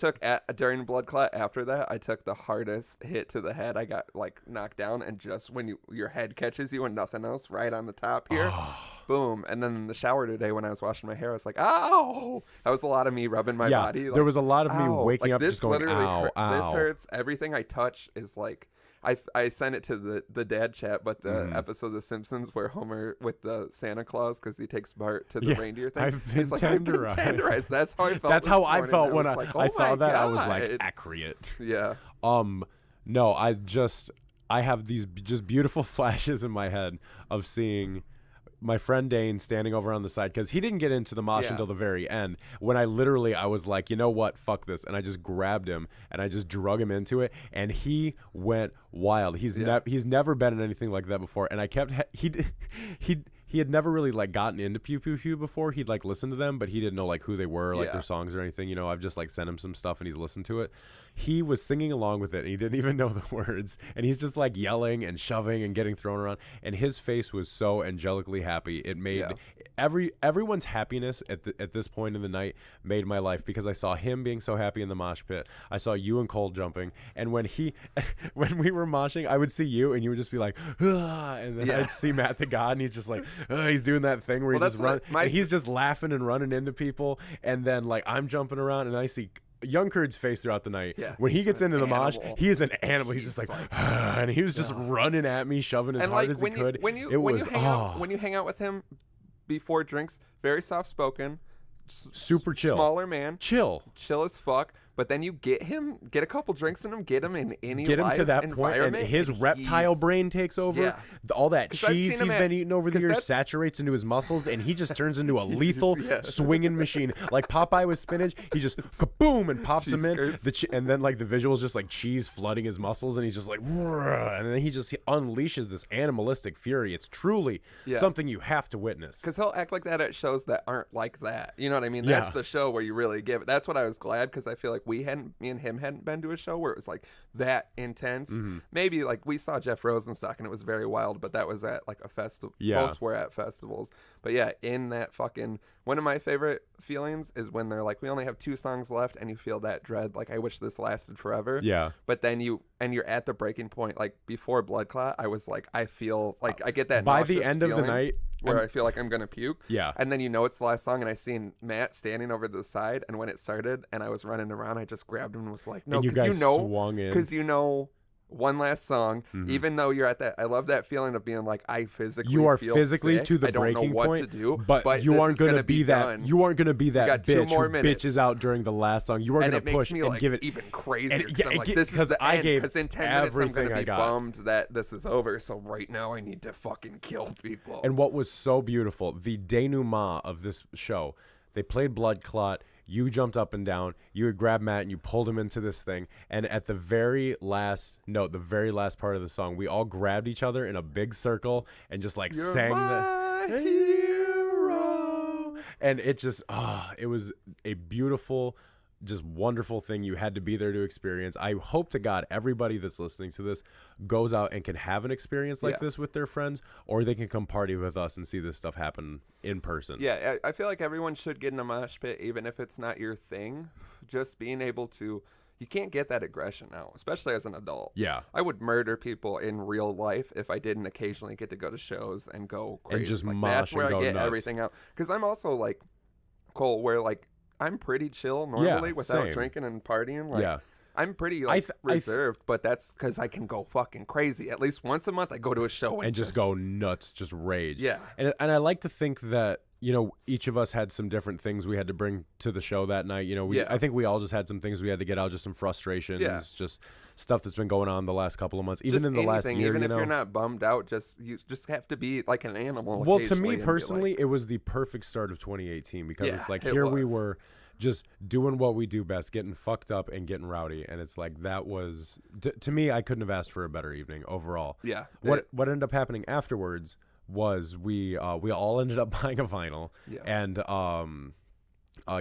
S2: during Blood Clot after that, I took the hardest hit to the head. I got like knocked down, and just when your head catches you and nothing else, right on the top here, boom. And then in the shower today when I was washing my hair, I was like, ow! That was a lot of me rubbing my body. Like,
S1: there was a lot of me waking up
S2: this
S1: just going, ow.
S2: This hurts. Everything I touch is like, I sent it to the dad chat, but the episode of The Simpsons where Homer with the Santa Claus, because he takes Bart to the reindeer thing.
S1: He's like, I've been tenderized.
S2: That's how I felt.
S1: That's how I felt when
S2: I
S1: saw that. I was like, accurate.
S2: Yeah.
S1: No, I have these just beautiful flashes in my head of seeing my friend Dane standing over on the side, because he didn't get into the mosh until the very end, when I was like, you know what, fuck this, and I just grabbed him and I just drug him into it, and he went wild. He's never been in anything like that before, and I kept he had never really like gotten into Pew Pew Pew before. He'd like listened to them, but he didn't know like who they were, like their songs or anything. You know, I've just like sent him some stuff and he's listened to it. He was singing along with it and he didn't even know the words, and he's just like yelling and shoving and getting thrown around, and his face was so angelically happy. It made everyone's happiness at this point in the night made my life, because I saw him being so happy in the mosh pit. I saw you and Cole jumping, and when we were moshing, I would see you and you would just be like, ah, and then I'd see Matt the God and he's just like, he's doing that thing where he just runs and he's just laughing and running into people, and then like I'm jumping around and I see Young Kurd's face throughout the night. When he gets into the mosh, he is an animal. He's just like and he was just running at me, shoving as hard as he could.
S2: When you hang out with him before drinks, very soft spoken,
S1: super chill,
S2: smaller man,
S1: chill
S2: as fuck. But then you get a couple drinks in him, get him in any
S1: get him to that point, and his reptile brain takes over. All that cheese he's been eating over the years saturates into his muscles, and he just turns into a lethal swinging machine. Like Popeye with spinach, he just kaboom and pops him in. And then like the visuals just like cheese flooding his muscles, and he's just like, and then he unleashes this animalistic fury. It's truly something you have to witness.
S2: Because he'll act like that at shows that aren't like that. You know what I mean? That's the show where you really give it. That's what I was glad, because I feel like me and him hadn't been to a show where it was like that intense. Maybe like we saw Jeff Rosenstock and it was very wild, but that was at like a festival. Both were at festivals. But yeah, in that fucking, one of my favorite feelings is when they're like, we only have 2 songs left, and you feel that dread, like I wish this lasted forever. But then you're at the breaking point, like before Blood Clot, I was like, I feel like I get that
S1: by the end of the night
S2: where I feel like I'm gonna puke.
S1: And
S2: then it's the last song, and I seen Matt standing over to the side, and when it started and I was running around, I just grabbed him and was like, no, because
S1: swung in.
S2: Because one last song, even though you're at that, I love that feeling of being like, I physically
S1: you are
S2: feel
S1: physically
S2: sick.
S1: to the
S2: I don't
S1: breaking
S2: know what
S1: point,
S2: to do,
S1: but you aren't going to be that.
S2: done.
S1: You aren't going to be that bitch who
S2: minutes.
S1: bitches out during the last song. You are going to push
S2: me
S1: and
S2: like
S1: give it
S2: even crazier. I'm like, this is the end. Because in 10 minutes I'm going to be bummed that this is over. So right now I need to fucking kill people.
S1: And what was so beautiful, the denouement of this show, they played Blood Clot. You jumped up and down. You would grab Matt and you pulled him into this thing. And at the very last note, the very last part of the song, we all grabbed each other in a big circle and just like sang the hero. And it just, it was a beautiful, just wonderful thing. You had to be there to experience. I hope to God everybody that's listening to this goes out and can have an experience like this with their friends, or they can come party with us and see this stuff happen in person.
S2: Yeah, I feel like everyone should get in a mosh pit, even if it's not your thing. Just being able to, you can't get that aggression now, especially as an adult. I would murder people in real life if I didn't occasionally get to go to shows and go crazy.
S1: And just
S2: like,
S1: mosh
S2: that's where
S1: and
S2: I
S1: go
S2: get
S1: nuts.
S2: everything out. Because I'm also like Cole, where like I'm pretty chill normally without drinking and partying. Like, I'm pretty reserved, but that's because I can go fucking crazy. At least once a month, I go to a show and
S1: just go nuts, just rage.
S2: Yeah,
S1: and I like to think that each of us had some different things we had to bring to the show that night. I think we all just had some things we had to get out, just some frustrations, just stuff that's been going on the last couple of months, even
S2: just
S1: in the last year.
S2: Even if you're not bummed out, you just have to be like an animal.
S1: Well, to me personally, it was the perfect start of 2018 because it's like we were just doing what we do best, getting fucked up and getting rowdy, and it's like that was to me, I couldn't have asked for a better evening overall. What ended up happening afterwards was we all ended up buying a vinyl, and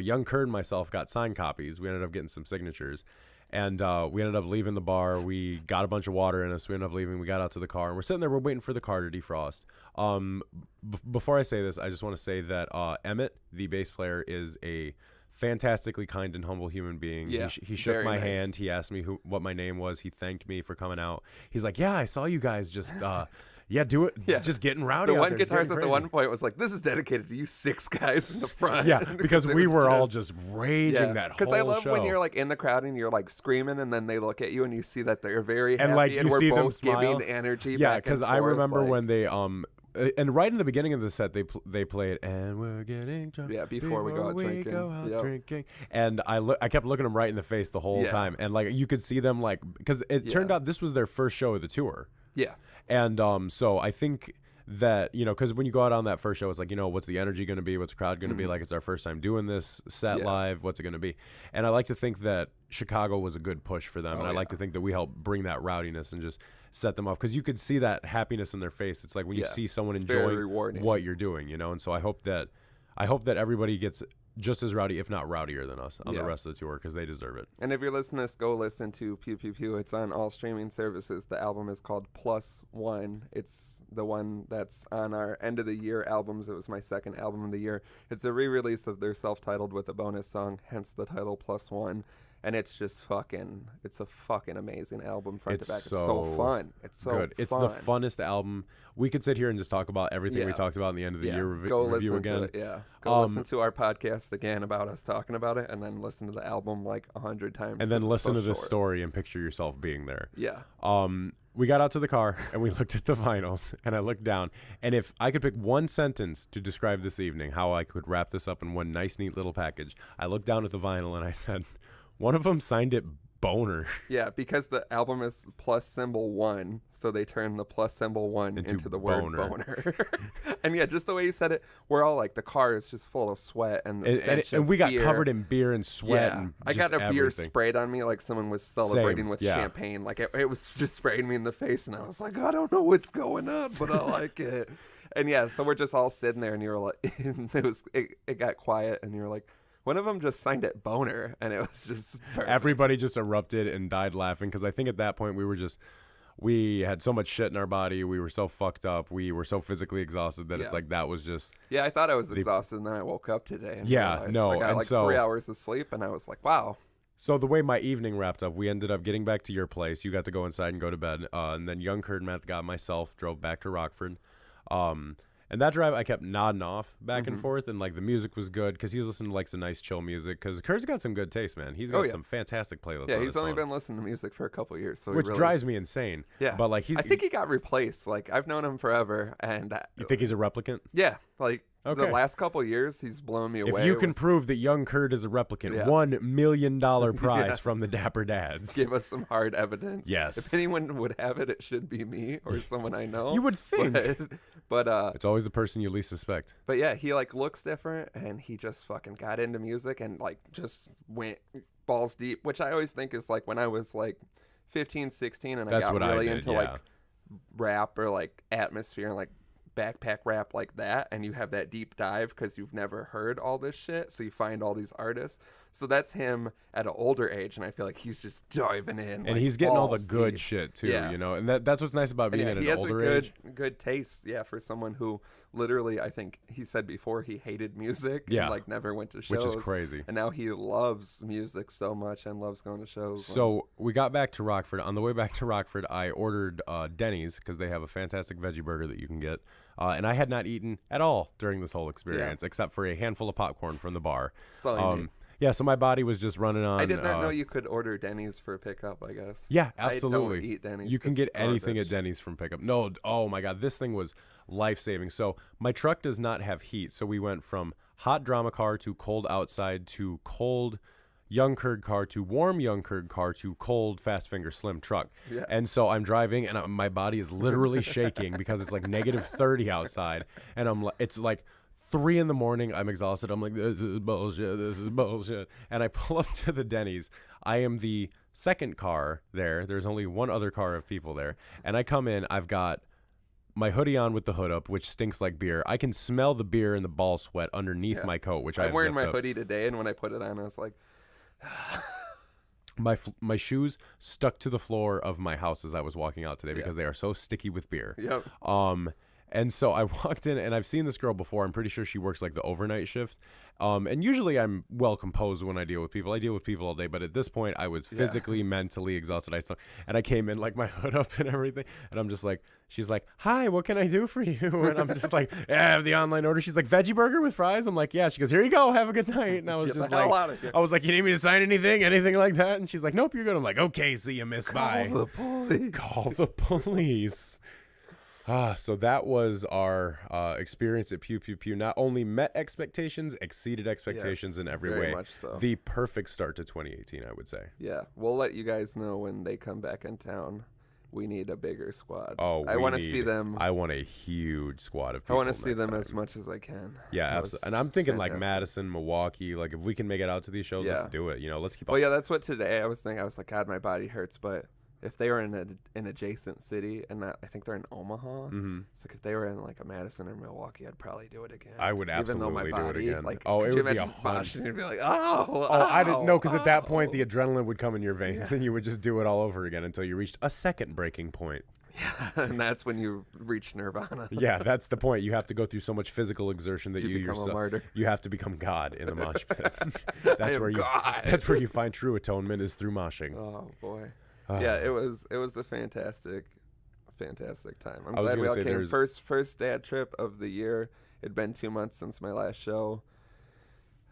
S1: young Kurt and myself got signed copies. We ended up getting some signatures, and we ended up leaving the bar. We got a bunch of water in us. We ended up leaving. We got out to the car, and we're sitting there. We're waiting for the car to defrost. Before I say this, I just want to say that Emmett, the bass player, is a fantastically kind and humble human being. He shook my hand. He asked me what my name was. He thanked me for coming out. He's like, I saw you guys just do it. Just getting rowdy.
S2: The
S1: out
S2: one
S1: there,
S2: guitarist at the one point was like, this is dedicated to you 6 guys in the front.
S1: because we were all just raging that whole show.
S2: Because I love when you're like in the crowd and you're like screaming, and then they look at you and you see that they're very happy,
S1: and like
S2: and
S1: you
S2: we're
S1: see
S2: both
S1: them smile.
S2: giving energy.
S1: Because I remember when they and right in the beginning of the set, they played "And We're Getting Drunk."
S2: Yeah, before we go out drinking.
S1: Go out drinking. And I kept looking them right in the face the whole time, and like you could see them like because it turned out this was their first show of the tour.
S2: Yeah,
S1: and so I think that because when you go out on that first show, it's like what's the energy going to be? What's the crowd going to be like? It's our first time doing this set live. What's it going to be? And I like to think that Chicago was a good push for them, and I like to think that we helped bring that rowdiness and just set them off because you could see that happiness in their face. It's like when you see someone enjoying what you're doing, and so I hope that everybody gets just as rowdy, if not rowdier than us on the rest of the tour because they deserve it.
S2: And if you're listening to this, go listen to Pew Pew Pew. It's on all streaming services. The album is called Plus One. It's the one that's on our end of the year albums. It was my second album of the year. It's a re-release of their self-titled with a bonus song, hence the title Plus One. And it's just it's a fucking amazing album front to back. It's so fun. It's so good.
S1: It's the funnest album. We could sit here and just talk about everything we talked about in the end of the year review again.
S2: Go listen to our podcast again about us talking about it, and then listen to the album like 100 times.
S1: And then listen to the story and picture yourself being there.
S2: Yeah.
S1: We got out to the car and we looked at the vinyls, and I looked down, and if I could pick one sentence to describe this evening, how I could wrap this up in one nice, neat little package, I looked down at the vinyl and I said, one of them signed it Boner.
S2: Yeah, because the album is plus symbol 1, so they turned the plus symbol 1 into the word boner. And yeah, just the way you said it, we're all like, the car is just full of sweat and the stench
S1: and we got
S2: beer.
S1: Covered in beer and sweat. Yeah, and
S2: I got a beer sprayed on me like someone was celebrating with champagne. Like it was just spraying me in the face, and I was like, I don't know what's going on, but I like it. And yeah, so we're just all sitting there, and you were like, it got quiet, and you were like, one of them just signed it Boner, and it was just perfect.
S1: Everybody just erupted and died laughing because I think at that point we had so much shit in our body. We were so fucked up. We were so physically exhausted that it's like that was just...
S2: Yeah, I thought I was exhausted, and then I woke up today and realized
S1: no.
S2: I got like 3 hours of sleep, and I was like, wow.
S1: So the way my evening wrapped up, we ended up getting back to your place. You got to go inside and go to bed. And then young Kurt, Matt, got myself, drove back to Rockford. And that drive, I kept nodding off back and forth, and like the music was good because he was listening to like some nice chill music. Because Kurt's got some good taste, man. He's got some fantastic playlists.
S2: Yeah, he's only been listening to music for a couple of years, so
S1: which drives me insane.
S2: Yeah,
S1: but like
S2: I think he got replaced. Like I've known him forever, and
S1: you think he's a replicant?
S2: Yeah, like. Okay. The last couple of years, he's blown me away.
S1: If you can prove that young Kurt is a replicant, $1 million prize from the Dapper Dads.
S2: Give us some hard evidence.
S1: Yes.
S2: If anyone would have it, it should be me or someone I know.
S1: You would think.
S2: But
S1: it's always the person you least suspect.
S2: But yeah, he like looks different, and he just fucking got into music and like just went balls deep, which I always think is like when I was like 15, 16, and I got really into like rap or like atmosphere and like backpack rap like that, and you have that deep dive because you've never heard all this shit, so you find all these artists. So that's him at an older age, and I feel like he's just diving in,
S1: and
S2: like
S1: he's getting all the good shit too, you know. And that's what's nice about being at an older age.
S2: Good taste, for someone who literally, I think he said before, he hated music, and like never went to shows,
S1: which is crazy.
S2: And now he loves music so much and loves going to shows.
S1: So we got back to Rockford. On the way back to Rockford, I ordered Denny's because they have a fantastic veggie burger that you can get. And I had not eaten at all during this whole experience, except for a handful of popcorn from the bar. Yeah, so my body was just running on.
S2: I did not know you could order Denny's for pickup, I guess.
S1: Yeah, absolutely.
S2: I don't eat Denny's.
S1: You can get anything at Denny's from pickup. No, oh my God, this thing was life-saving. So my truck does not have heat, so we went from hot drama car to cold outside to cold young Kurd car to warm young Kurd car to cold fast finger slim truck. Yeah. And so I'm driving, and my body is literally shaking because it's like negative 30 outside, and it's like 3 a.m. I'm exhausted. I'm like, this is bullshit. And I pull up to the Denny's. I am the second car there. There's only one other car of people there. And I come in. I've got my hoodie on with the hood up, which stinks like beer. I can smell the beer and the ball sweat underneath my coat, which I'm
S2: wearing my hoodie today, and when I put it on, I was like...
S1: My shoes stuck to the floor of my house as I was walking out today because they are so sticky with beer.
S2: Yep.
S1: And so I walked in, and I've seen this girl before. I'm pretty sure she works like the overnight shift. And usually I'm well composed when I deal with people. I deal with people all day, but at this point I was physically, mentally exhausted. And I came in like my hood up and everything, and I'm just like, she's like, "Hi, what can I do for you?" And I'm just like, "I have the online order." She's like, "Veggie burger with fries?" I'm like, "Yeah." She goes, "Here you go. Have a good night." And I was just like, I was like, "You need me to sign anything like that?" And she's like, "Nope, you're good." I'm like, "Okay, see you, miss. Bye."
S2: Call the police.
S1: Call the police. So that was our experience at Pew Pew Pew. Not only met expectations, exceeded expectations in every
S2: very
S1: way.
S2: much so.
S1: The perfect start to 2018, I would say.
S2: Yeah, we'll let you guys know when they come back in town. We need a bigger squad.
S1: Oh,
S2: I want to see them.
S1: I want a huge squad of
S2: I
S1: people.
S2: want to see them
S1: time.
S2: as much as I can.
S1: Yeah, absolutely. And I'm thinking
S2: fantastic.
S1: like Madison, Milwaukee. Like if we can make it out to these shows, let's do it. You know, let's keep.
S2: Well, yeah, that's what today I was thinking. I was like, God, my body hurts. But if they were in an adjacent city, and I think they're in Omaha.
S1: Mm-hmm.
S2: It's like if they were in like a Madison or Milwaukee, I'd probably do it again.
S1: I would absolutely
S2: Even though my body,
S1: do it again.
S2: Like,
S1: oh,
S2: could
S1: it
S2: you
S1: would be
S2: imagine
S1: 100.
S2: moshing and be like, oh,
S1: I didn't know because at that point the adrenaline would come in your veins, and you would just do it all over again until you reached a second breaking point.
S2: Yeah, and that's when you reach nirvana.
S1: Yeah, that's the point. You have to go through so much physical exertion that you
S2: become
S1: yourself
S2: a martyr.
S1: you have to become God in the mosh pit.
S2: I am God.
S1: That's where you find true atonement is through moshing.
S2: Oh boy. Yeah, it was a fantastic time. I'm
S1: I was
S2: glad we
S1: gonna
S2: all
S1: say
S2: came. First dad trip of the year. It'd been 2 months since my last show.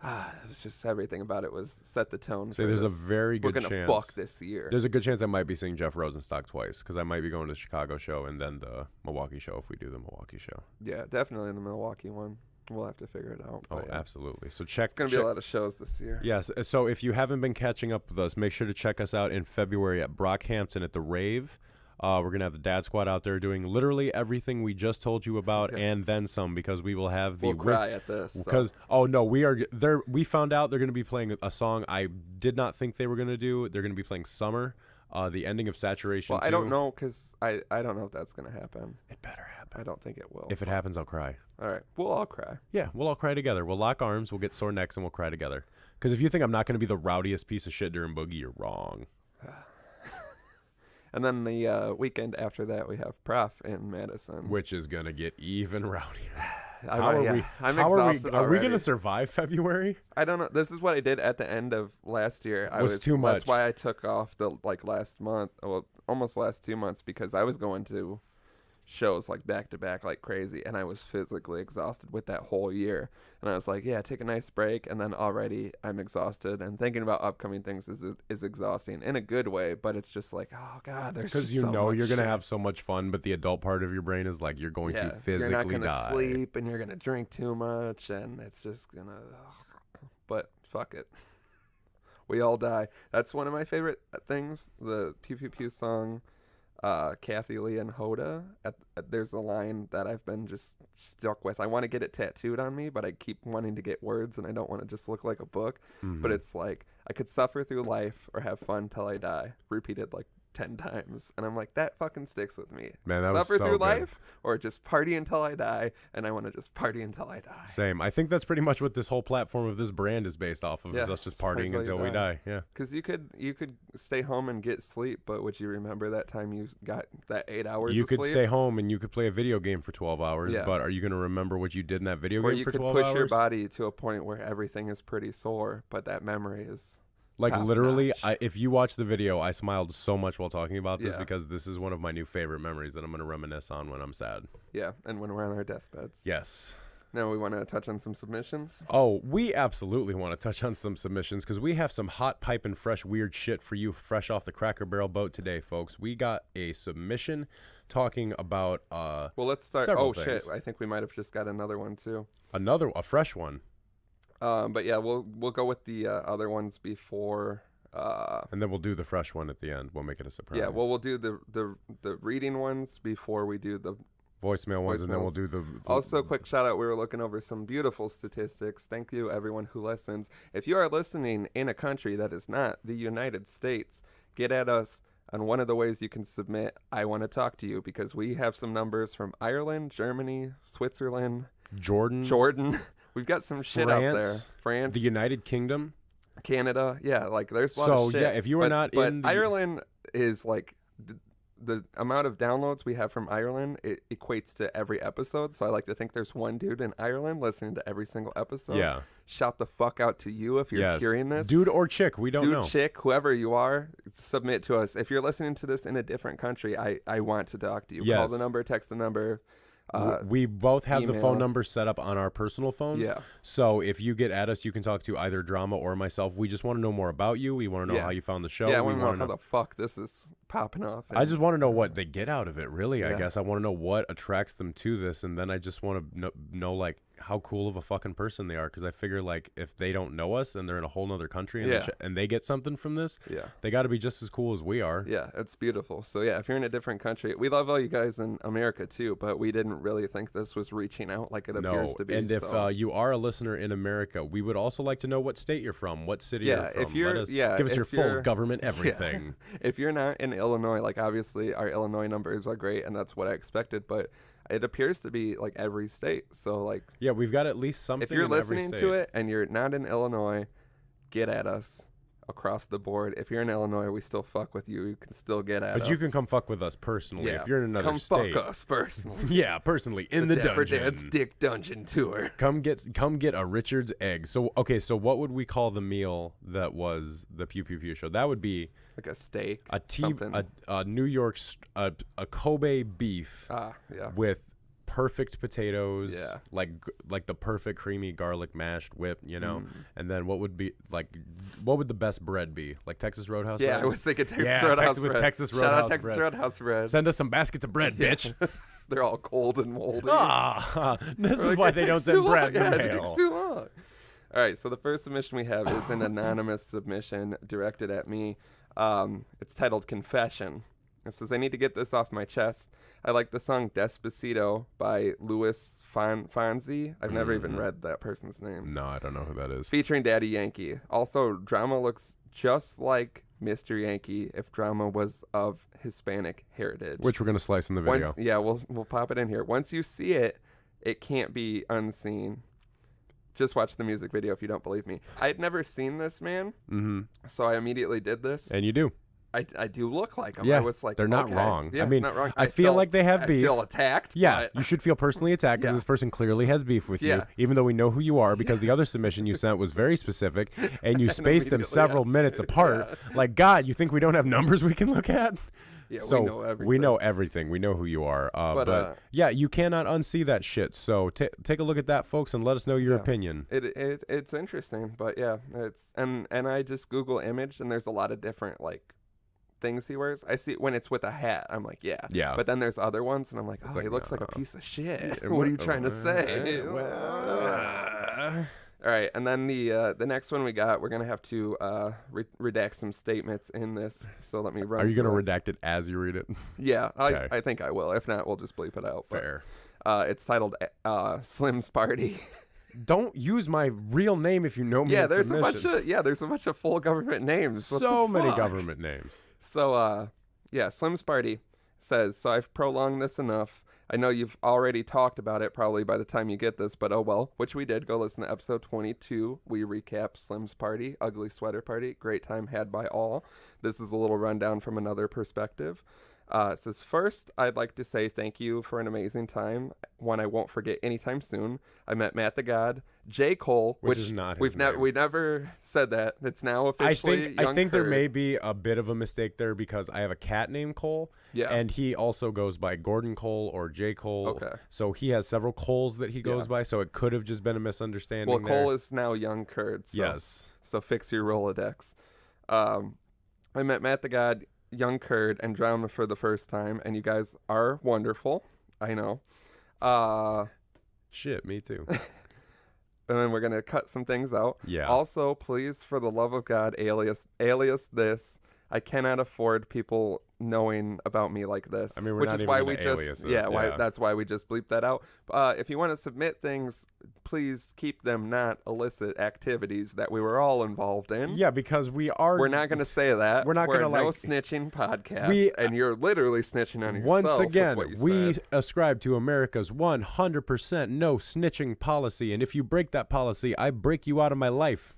S2: It was just everything about it was set the tone.
S1: So there's
S2: this.
S1: a very good
S2: We're gonna
S1: chance.
S2: fuck this year.
S1: There's a good chance I might be seeing Jeff Rosenstock twice because I might be going to the Chicago show and then the Milwaukee show if we do the Milwaukee show.
S2: Yeah, definitely the Milwaukee one. We'll have to figure it out.
S1: Oh,
S2: yeah.
S1: Absolutely. So check.
S2: It's gonna be a lot of shows this year.
S1: Yes. So if you haven't been catching up with us, make sure to check us out in February at Brockhampton at the Rave. We're going to have the Dad Squad out there doing literally everything we just told you about and then some because we will have the...
S2: We'll cry at this.
S1: Because, oh, no, we are there. We found out they're going to be playing a song I did not think they were going to do. They're going to be playing Summer, the ending of Saturation.
S2: Well, I don't know because I don't know if that's going to happen.
S1: It better happen.
S2: I don't think it will.
S1: If it happens, I'll cry.
S2: All right. We'll all cry.
S1: Yeah, we'll all cry together. We'll lock arms, we'll get sore necks, and we'll cry together. Because if you think I'm not going to be the rowdiest piece of shit during Boogie, you're wrong.
S2: And then the weekend after that, we have Prof in Madison.
S1: Which is going to get even rowdier.
S2: I'm exhausted
S1: Are we
S2: already.
S1: going to survive February?
S2: I don't know. This is what I did at the end of last year.
S1: Was too much.
S2: That's why I took off the last month, well, almost last 2 months, because I was going to shows like back to back like crazy, and I was physically exhausted with that whole year. And I was like, yeah, take a nice break, and then already I'm exhausted, and thinking about upcoming things is exhausting in a good way, but it's just like, oh god, there's
S1: because
S2: you
S1: know you're gonna
S2: shit.
S1: have so much fun, but the adult part of your brain is like you're going to physically
S2: you're not gonna
S1: die.
S2: sleep, and you're gonna drink too much, and it's just gonna but fuck it. We all die. That's one of my favorite things, the Pew Pew Pew song. Kathy Lee and Hoda, there's a line that I've been just stuck with. I want to get it tattooed on me, but I keep wanting to get words, and I don't want to just look like a book.
S1: Mm-hmm.
S2: But it's like, I could suffer through life or have fun till I die, repeated like 10 times. And I'm like, that fucking sticks with me.
S1: Man, that
S2: suffer
S1: was so
S2: through
S1: good.
S2: life or just party until I die, and I want to just party until I die.
S1: Same. I think that's pretty much what this whole platform of this brand is based off of, is us just partying until we die. Yeah.
S2: Because you could stay home and get sleep, but would you remember that time you got that 8 hours
S1: You
S2: of
S1: could
S2: sleep?
S1: stay home and you could play a video game for 12 hours,
S2: Yeah.
S1: but are you going to remember what you did in that video
S2: Or
S1: game
S2: you
S1: for
S2: could
S1: 12
S2: push
S1: hours?
S2: your body to a point where everything is pretty sore, but that memory is
S1: Like
S2: top
S1: literally,
S2: notch.
S1: if you watch the video, I smiled so much while talking about this
S2: Yeah.
S1: because this is one of my new favorite memories that I'm going to reminisce on when I'm sad.
S2: Yeah, and when we're on our deathbeds.
S1: Yes.
S2: Now we want to touch on some submissions.
S1: Oh, we absolutely want to touch on some submissions because we have some hot piping fresh weird shit for you fresh off the Cracker Barrel boat today, folks. We got a submission talking about
S2: Well, let's start.
S1: several
S2: Oh
S1: things.
S2: shit! I think we might have just got another one too.
S1: a fresh one.
S2: But yeah, we'll go with the other ones before.
S1: And then we'll do the fresh one at the end. We'll make it a surprise.
S2: Yeah, well, we'll do the reading ones before we do the
S1: voicemail ones, and then we'll
S2: voicemails.
S1: do the
S2: Also, quick shout out. We were looking over some beautiful statistics. Thank you, everyone who listens. If you are listening in a country that is not the United States, get at us on one of the ways you can submit I want to talk to you, because we have some numbers from Ireland, Germany, Switzerland, Jordan. We've got some shit out there. France,
S1: the United Kingdom.
S2: Canada. Yeah, like there's a lot of shit.
S1: So, yeah, if you are not
S2: but
S1: in the-
S2: Ireland is like the amount of downloads we have from Ireland, it equates to every episode. So I like to think there's one dude in Ireland listening to every single episode.
S1: Yeah.
S2: Shout the fuck out to you if you're hearing this.
S1: Dude or chick, we don't know.
S2: Dude, chick, whoever you are, submit to us. If you're listening to this in a different country, I want to talk to you.
S1: Yes.
S2: Call the number, text the number.
S1: We both have the
S2: email.
S1: phone number set up on our personal phones.
S2: Yeah.
S1: So if you get at us, you can talk to either Drama or myself. We just want to know more about you. We want to know how you found the show.
S2: Yeah, I want to know how the fuck this is popping off.
S1: I just want to know what they get out of it, really, I
S2: Yeah.
S1: guess. I want to know what attracts them to this, and then I just want to know like, how cool of a fucking person they are, because I figure, like, if they don't know us and they're in a whole nother country and they get something from this, they got to be just as cool as we are.
S2: Yeah, it's beautiful. So, yeah, if you're in a different country, we love all you guys in America, too, but we didn't really think this was reaching out like it appears to be.
S1: And if you are a listener in America, we would also like to know what state you're from, what city you're from.
S2: If you're,
S1: give us your full government everything.
S2: Yeah. If you're not in Illinois, like, obviously our Illinois numbers are great, and that's what I expected, but it appears to be like every state. So, like,
S1: yeah, we've got at least something.
S2: If you're
S1: in
S2: listening
S1: every state.
S2: to it and you're not in Illinois, get at us across the board. If you're in Illinois, we still fuck with you. You can still get at us.
S1: But you can come fuck with us personally if you're in another state.
S2: Come fuck us personally.
S1: Yeah, personally in the
S2: Dapper
S1: dungeon.
S2: Dad's Dick Dungeon Tour.
S1: Come get a Richard's egg. So what would we call the meal that was the Pew Pew Pew show? That would be
S2: like a steak,
S1: a New York a Kobe beef. With perfect potatoes, like the perfect creamy garlic mashed whip, and then what would the best bread be? Like Texas Roadhouse bread?
S2: I was thinking Texas Roadhouse bread.
S1: Texas Roadhouse
S2: Shout out Texas Roadhouse bread.
S1: Send us some baskets of bread, bitch.
S2: They're all cold and moldy.
S1: This is why they don't send bread in the mail.
S2: It takes too long. All right, so the first submission we have is an anonymous submission directed at me. It's titled Confession. It says, I need to get this off my chest. I like the song Despacito by Louis Fonzi. I've never even read that person's name.
S1: No, I don't know who that is.
S2: Featuring Daddy Yankee. Also, Drama looks just like Mr. Yankee if Drama was of Hispanic heritage.
S1: Which we're going to slice in the video.
S2: We'll pop it in here. Once you see it, it can't be unseen. Just watch the music video if you don't believe me. I had never seen this man, so I immediately did this.
S1: And you do.
S2: I do look like them.
S1: Yeah,
S2: I was like,
S1: they're not wrong.
S2: Yeah,
S1: I mean,
S2: not wrong.
S1: I feel like they have beef.
S2: I feel attacked.
S1: Yeah, you should feel personally attacked because this person clearly has beef with you, even though we know who you are because the other submission you sent was very specific and you spaced them several minutes apart. Like, God, you think we don't have numbers we can look at?
S2: Yeah,
S1: so
S2: we know everything.
S1: We know everything. We know who you are. But yeah, you cannot unsee that shit. So take a look at that, folks, and let us know your opinion.
S2: It's interesting, but yeah, it's and I just Google image and there's a lot of different like things he wears. I see when it's with a hat, I'm like, yeah. But then there's other ones, and I'm like, he looks like a piece of shit. What are you trying to say? All right, and then the next one we got, we're gonna have to redact some statements in this. So let me run.
S1: Are you gonna redact it as you read it?
S2: Yeah, I think I will. If not, we'll just bleep it out.
S1: Fair.
S2: It's titled Slim's Party.
S1: Don't use my real name if you know me.
S2: There's a bunch of full government names.
S1: So many government names.
S2: So Slim's Party says, so I've prolonged this enough. I know you've already talked about it probably by the time you get this, but oh well, which we did. Go listen to episode 22. We recap Slim's Party, Ugly Sweater Party. Great time had by all. This is a little rundown from another perspective. It says, first, I'd like to say thank you for an amazing time, one I won't forget anytime soon. I met Matt the God, J. Cole, which is not his name. We never said that. It's now officially
S1: I think there may be a bit of a mistake there because I have a cat named Cole, and he also goes by Gordon Cole or J. Cole. Okay. So he has several Coles that he goes by, so it could have just been a misunderstanding.
S2: Well, Cole is now Young Kurd. So,
S1: yes.
S2: So fix your Rolodex. I met Matt the God, Young Kurd, and Drama for the first time, and you guys are wonderful. I know.
S1: Shit, me too.
S2: And then we're gonna cut some things out.
S1: Yeah.
S2: Also, please, for the love of God, alias this. I cannot afford people knowing about me like this.
S1: I mean, we're
S2: which
S1: not
S2: is
S1: even
S2: why
S1: gonna
S2: we just
S1: alias it.
S2: that's why we just bleeped that out. If you want to submit things, please keep them not illicit activities that we were all involved in.
S1: Yeah, because we're
S2: not going to say that.
S1: We're not going to
S2: no snitching podcast. And you're literally snitching on yourself.
S1: Once again,
S2: with what you
S1: we
S2: said.
S1: ascribe to America's 100% no snitching policy, and if you break that policy, I break you out of my life.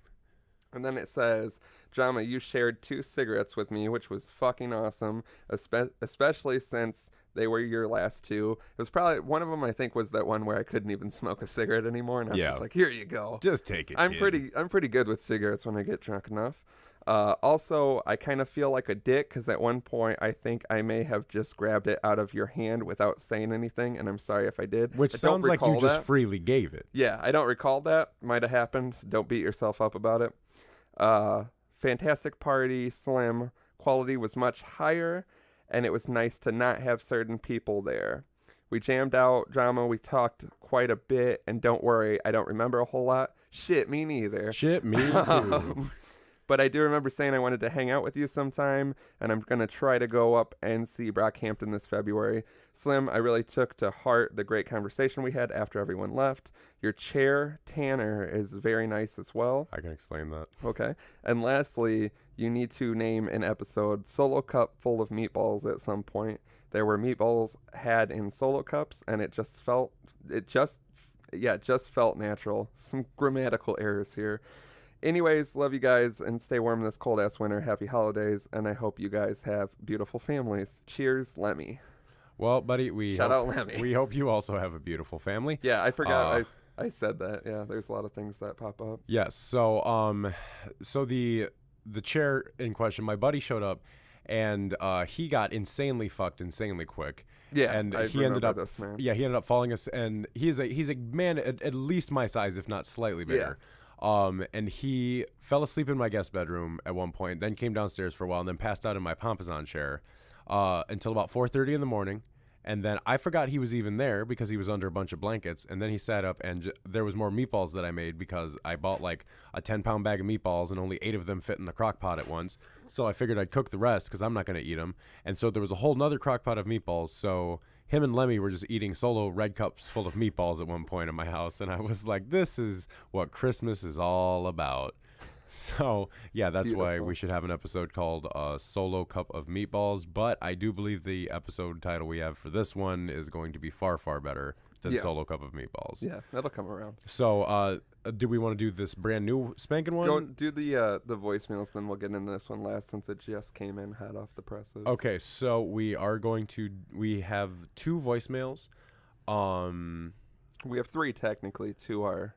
S2: And then it says, Drama, you shared 2 cigarettes with me, which was fucking awesome, especially since they were your last 2. It was probably, one of them I think was that one where I couldn't even smoke a cigarette anymore, and I was just like, here you go.
S1: Just take it,
S2: I'm pretty good with cigarettes when I get drunk enough. Also, I kind of feel like a dick because at one point I think I may have just grabbed it out of your hand without saying anything, and I'm sorry if I did.
S1: Which
S2: I
S1: sounds like you just
S2: that.
S1: freely gave it.
S2: Yeah, I don't recall that. Might have happened. Don't beat yourself up about it. Fantastic party, Slim. Quality was much higher, and it was nice to not have certain people there. We jammed out drama. We talked quite a bit, and don't worry, I don't remember a whole lot. Shit, me neither.
S1: Shit, me too.
S2: But I do remember saying I wanted to hang out with you sometime, and I'm going to try to go up and see Brockhampton this February. Slim, I really took to heart the great conversation we had after everyone left. Your chair, Tanner, is very nice as well.
S1: I can explain that.
S2: Okay. And lastly, you need to name an episode Solo Cup full of meatballs at some point. There were meatballs had in solo cups, and it just felt natural. Some grammatical errors here. Anyways, love you guys and stay warm this cold ass winter. Happy holidays, and I hope you guys have beautiful families. Cheers, Lemmy.
S1: Well, buddy,
S2: shout out Lemmy.
S1: We hope you also have a beautiful family.
S2: Yeah, I forgot. I said that. Yeah, there's a lot of things that pop up.
S1: Yes. So the chair in question, my buddy showed up, and he got insanely fucked insanely quick.
S2: Yeah,
S1: and he ended up this, man. Yeah, he ended up falling us, and he's a man at least my size, if not slightly bigger. Yeah. And he fell asleep in my guest bedroom at one point, then came downstairs for a while, and then passed out in my Pompazon chair until about 4:30 in the morning. And then I forgot he was even there because he was under a bunch of blankets. And then he sat up, and there was more meatballs that I made because I bought like a 10-pound bag of meatballs, and only 8 of them fit in the crock pot at once. So I figured I'd cook the rest because I'm not going to eat them. And so there was a whole nother crock pot of meatballs. So him and Lemmy were just eating solo red cups full of meatballs at one point in my house. And I was like, this is what Christmas is all about. So, yeah, that's Beautiful. Why we should have an episode called Solo Cup of Meatballs. But I do believe the episode title we have for this one is going to be far, far better than Solo Cup of Meatballs.
S2: Yeah, that'll come around.
S1: So, do we want to do this brand new spanking one?
S2: Go do the voicemails, then we'll get into this one last since it just came in hot off the presses.
S1: Okay, so we have 2 voicemails.
S2: We have 3 technically. 2 are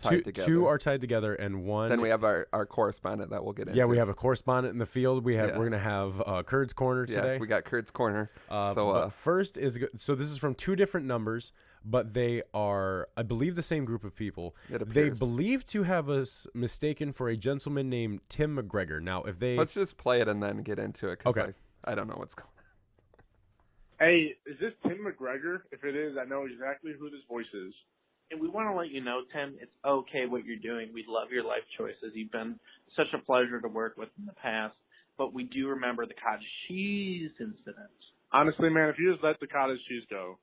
S2: tied together.
S1: 2 are tied together, and 1.
S2: Then we have our correspondent that we'll get into.
S1: Yeah, we have a correspondent in the field. We're gonna have Kurd's Corner today.
S2: Yeah, we got Kurd's Corner.
S1: But first is so this is from 2 different numbers, but they are, I believe, the same group of people. They believe to have us mistaken for a gentleman named Tim McGregor. Now, if they
S2: let's just play it and then get into it. Okay. I don't know what's going on.
S3: Hey, is this Tim McGregor? If it is, I know exactly who this voice is.
S4: And we want to let you know, Tim, it's okay what you're doing. We love your life choices. You've been such a pleasure to work with in the past. But we do remember the cottage cheese incident.
S3: Honestly, man, if you just let the cottage cheese go,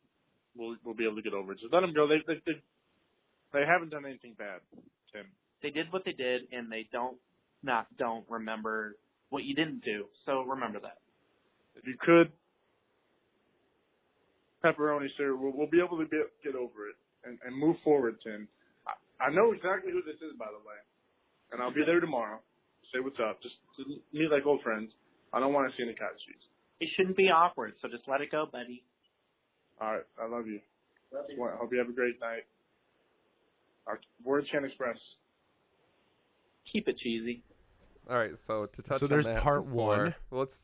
S3: we'll be able to get over it. Just let them go. They haven't done anything bad, Tim.
S4: They did what they did, and they don't remember what you didn't do. So remember that.
S3: If you could, pepperoni, sir, we'll be able to get over it. And move forward, Tim. I know exactly who this is, by the way. And I'll be there tomorrow. Say what's up. Just meet like old friends. I don't want to see any cottage cheese.
S4: It shouldn't be awkward, so just let it go, buddy.
S3: All right. I love you. I hope you have a great night. Our words can't express.
S4: Keep it cheesy.
S2: All right, so to touch on
S1: there's
S2: that
S1: part
S2: before,
S1: 1.
S2: Let's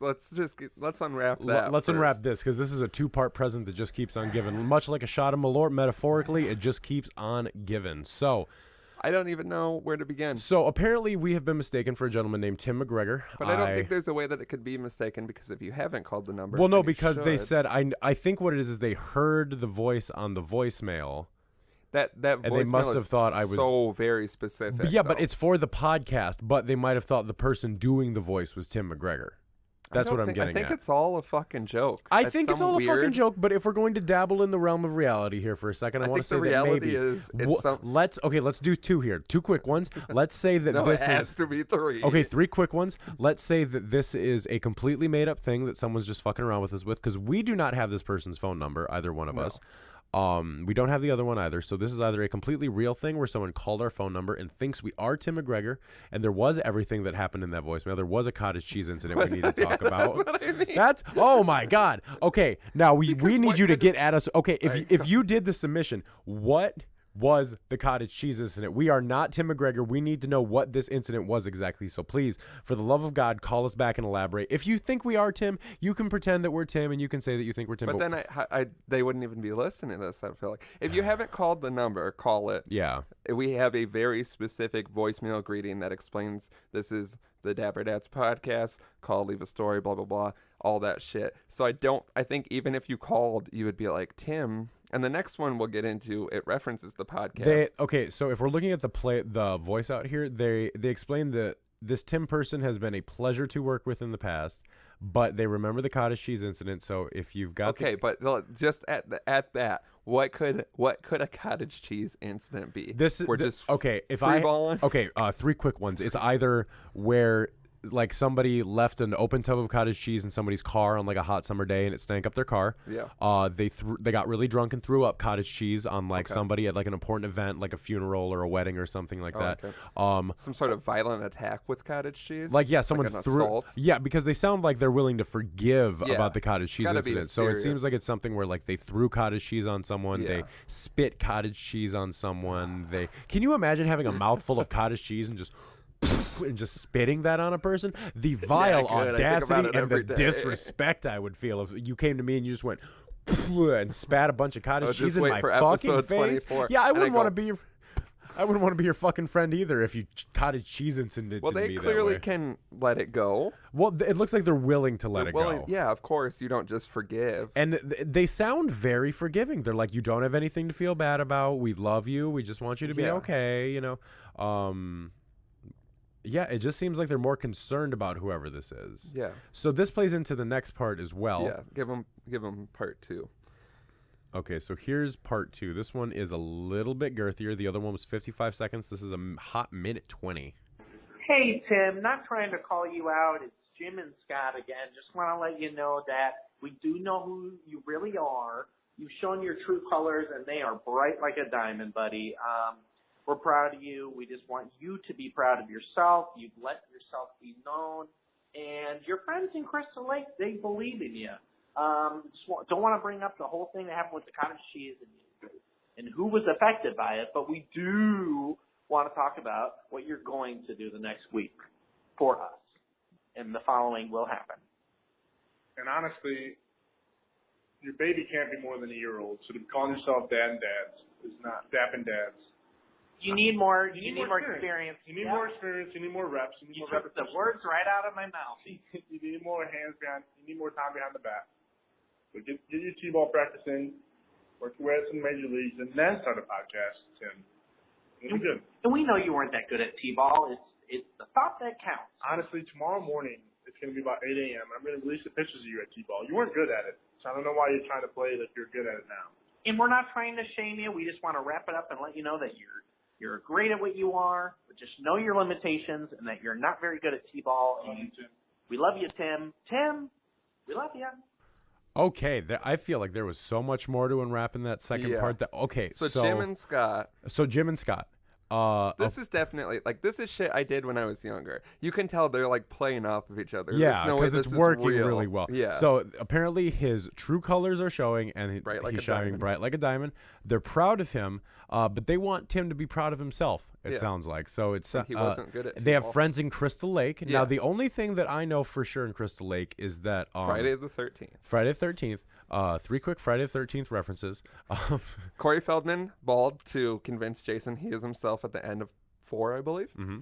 S2: unwrap that.
S1: Let's unwrap this because this is a 2-part present that just keeps on giving. Much like a shot of Malört, metaphorically, it just keeps on giving. So
S2: I don't even know where to begin.
S1: So apparently we have been mistaken for a gentleman named Tim McGregor.
S2: But I don't think there's a way that it could be mistaken because if you haven't called the number.
S1: Well, no, because they said I think what it is they heard the voice on the voicemail.
S2: That
S1: and they must have thought I was
S2: so very specific.
S1: Yeah, but it's for the podcast. But they might have thought the person doing the voice was Tim McGregor. That's what I'm getting at.
S2: I think it's all a fucking joke.
S1: I think it's all a fucking joke. But if we're going to dabble in the realm of reality here for a second, I want to say that maybe let's do 2 here. 2 quick ones. Let's say that
S2: this has to be 3.
S1: Okay, 3 quick ones. Let's say that this is a completely made up thing that someone's just fucking around with us with because we do not have this person's phone number, either one of us. We don't have the other one either. So this is either a completely real thing where someone called our phone number and thinks we are Tim McGregor, and there was everything that happened in that voicemail. There was a cottage cheese incident we need to talk about.
S2: That's what I mean.
S1: Oh my God. Okay, now we need you to get at us. Okay, if you did the submission, what was the cottage cheese incident. We are not Tim McGregor. We need to know what this incident was exactly. So please, for the love of God, call us back and elaborate. If you think we are Tim, you can pretend that we're Tim and you can say that you think we're Tim.
S2: But then they wouldn't even be listening to this, I feel like. If you haven't called the number, call it.
S1: Yeah.
S2: We have a very specific voicemail greeting that explains this is the Dapper Dads podcast. Call, leave a story, blah, blah, blah, all that shit. So I think even if you called, you would be like, Tim. And the next one we'll get into, it references the podcast.
S1: Okay, so if we're looking at the voice out here, they explain that this Tim person has been a pleasure to work with in the past, but they remember the cottage cheese incident. So if you've got
S2: but just at that, what could a cottage cheese incident be?
S1: Three quick ones. It's either where like somebody left an open tub of cottage cheese in somebody's car on like a hot summer day and it stank up their car.
S2: Yeah.
S1: They got really drunk and threw up cottage cheese on like somebody at like an important event, like a funeral or a wedding or something like that.
S2: Okay. Some sort of violent attack with cottage cheese.
S1: Like someone
S2: like
S1: threw.
S2: assault?
S1: Yeah, because they sound like they're willing to forgive about the cottage cheese incident. So it seems like it's something where like they threw cottage cheese on someone, they spit cottage cheese on someone. Can you imagine having a mouthful of cottage cheese and just spitting that on a person? The vile audacity and the disrespect I would feel if you came to me and you just went and spat a bunch of cottage cheese in my fucking face.
S2: 24.
S1: Yeah, I wouldn't want to be your fucking friend either if you cottage cheese incident.
S2: Well, they clearly can let it go.
S1: Well, it looks like they're willing to let it go.
S2: Yeah, of course. You don't just forgive.
S1: And they sound very forgiving. They're like, you don't have anything to feel bad about. We love you. We just want you to be okay. You know. Yeah, it just seems like they're more concerned about whoever this is.
S2: Yeah.
S1: So this plays into the next part as well.
S2: Yeah, give them part 2.
S1: Okay, so here's part 2. This one is a little bit girthier. The other one was 55 seconds. This is a hot minute 20.
S4: Hey, Tim, not trying to call you out. It's Jim and Scott again. Just want to let you know that we do know who you really are. You've shown your true colors, and they are bright like a diamond, buddy. We're proud of you. We just want you to be proud of yourself. You've let yourself be known. And your friends in Crystal Lake, they believe in you. Don't want to bring up the whole thing that happened with the cottage cheese and who was affected by it, but we do want to talk about what you're going to do the next week for us. And the following will happen.
S3: And honestly, your baby can't be more than a year old, so to be calling yourself dad and dads is not dapping dads.
S4: You need more experience.
S3: You need more experience. You need more reps. You need more
S4: took the words right out of my mouth.
S3: You need more hands behind. You need more time behind the bat. So get your t-ball practicing, work your way at some major leagues, and then start a podcast, Tim. It'll be good.
S4: And we know you weren't that good at t-ball. It's the thought that counts.
S3: Honestly, tomorrow morning it's going to be about 8 a.m. I'm going to release the pictures of you at t-ball. You weren't good at it, so I don't know why you're trying to play like you're good at it now.
S4: And we're not trying to shame you. We just want to wrap it up and let you know that you're great at what you are, but just know your limitations and that you're not very good at t-ball. And we love you, Tim. Tim, we love you.
S1: Okay, I feel like there was so much more to unwrap in that second part. So
S2: Jim and Scott. This is definitely this is shit I did when I was younger. You can tell they're like playing off of each other.
S1: Yeah, because it's working really well.
S2: Yeah.
S1: So apparently his true colors are showing, and he's shining bright like a diamond. They're proud of him, but they want Tim to be proud of himself. It sounds like he
S2: wasn't good at.
S1: They have friends in Crystal Lake. Yeah. Now the only thing that I know for sure in Crystal Lake is that
S2: Friday the 13th.
S1: Friday the 13th. 3 quick Friday the 13th references.
S2: Corey Feldman bawled to convince Jason he is himself at the end of 4, I believe.
S1: Mm-hmm.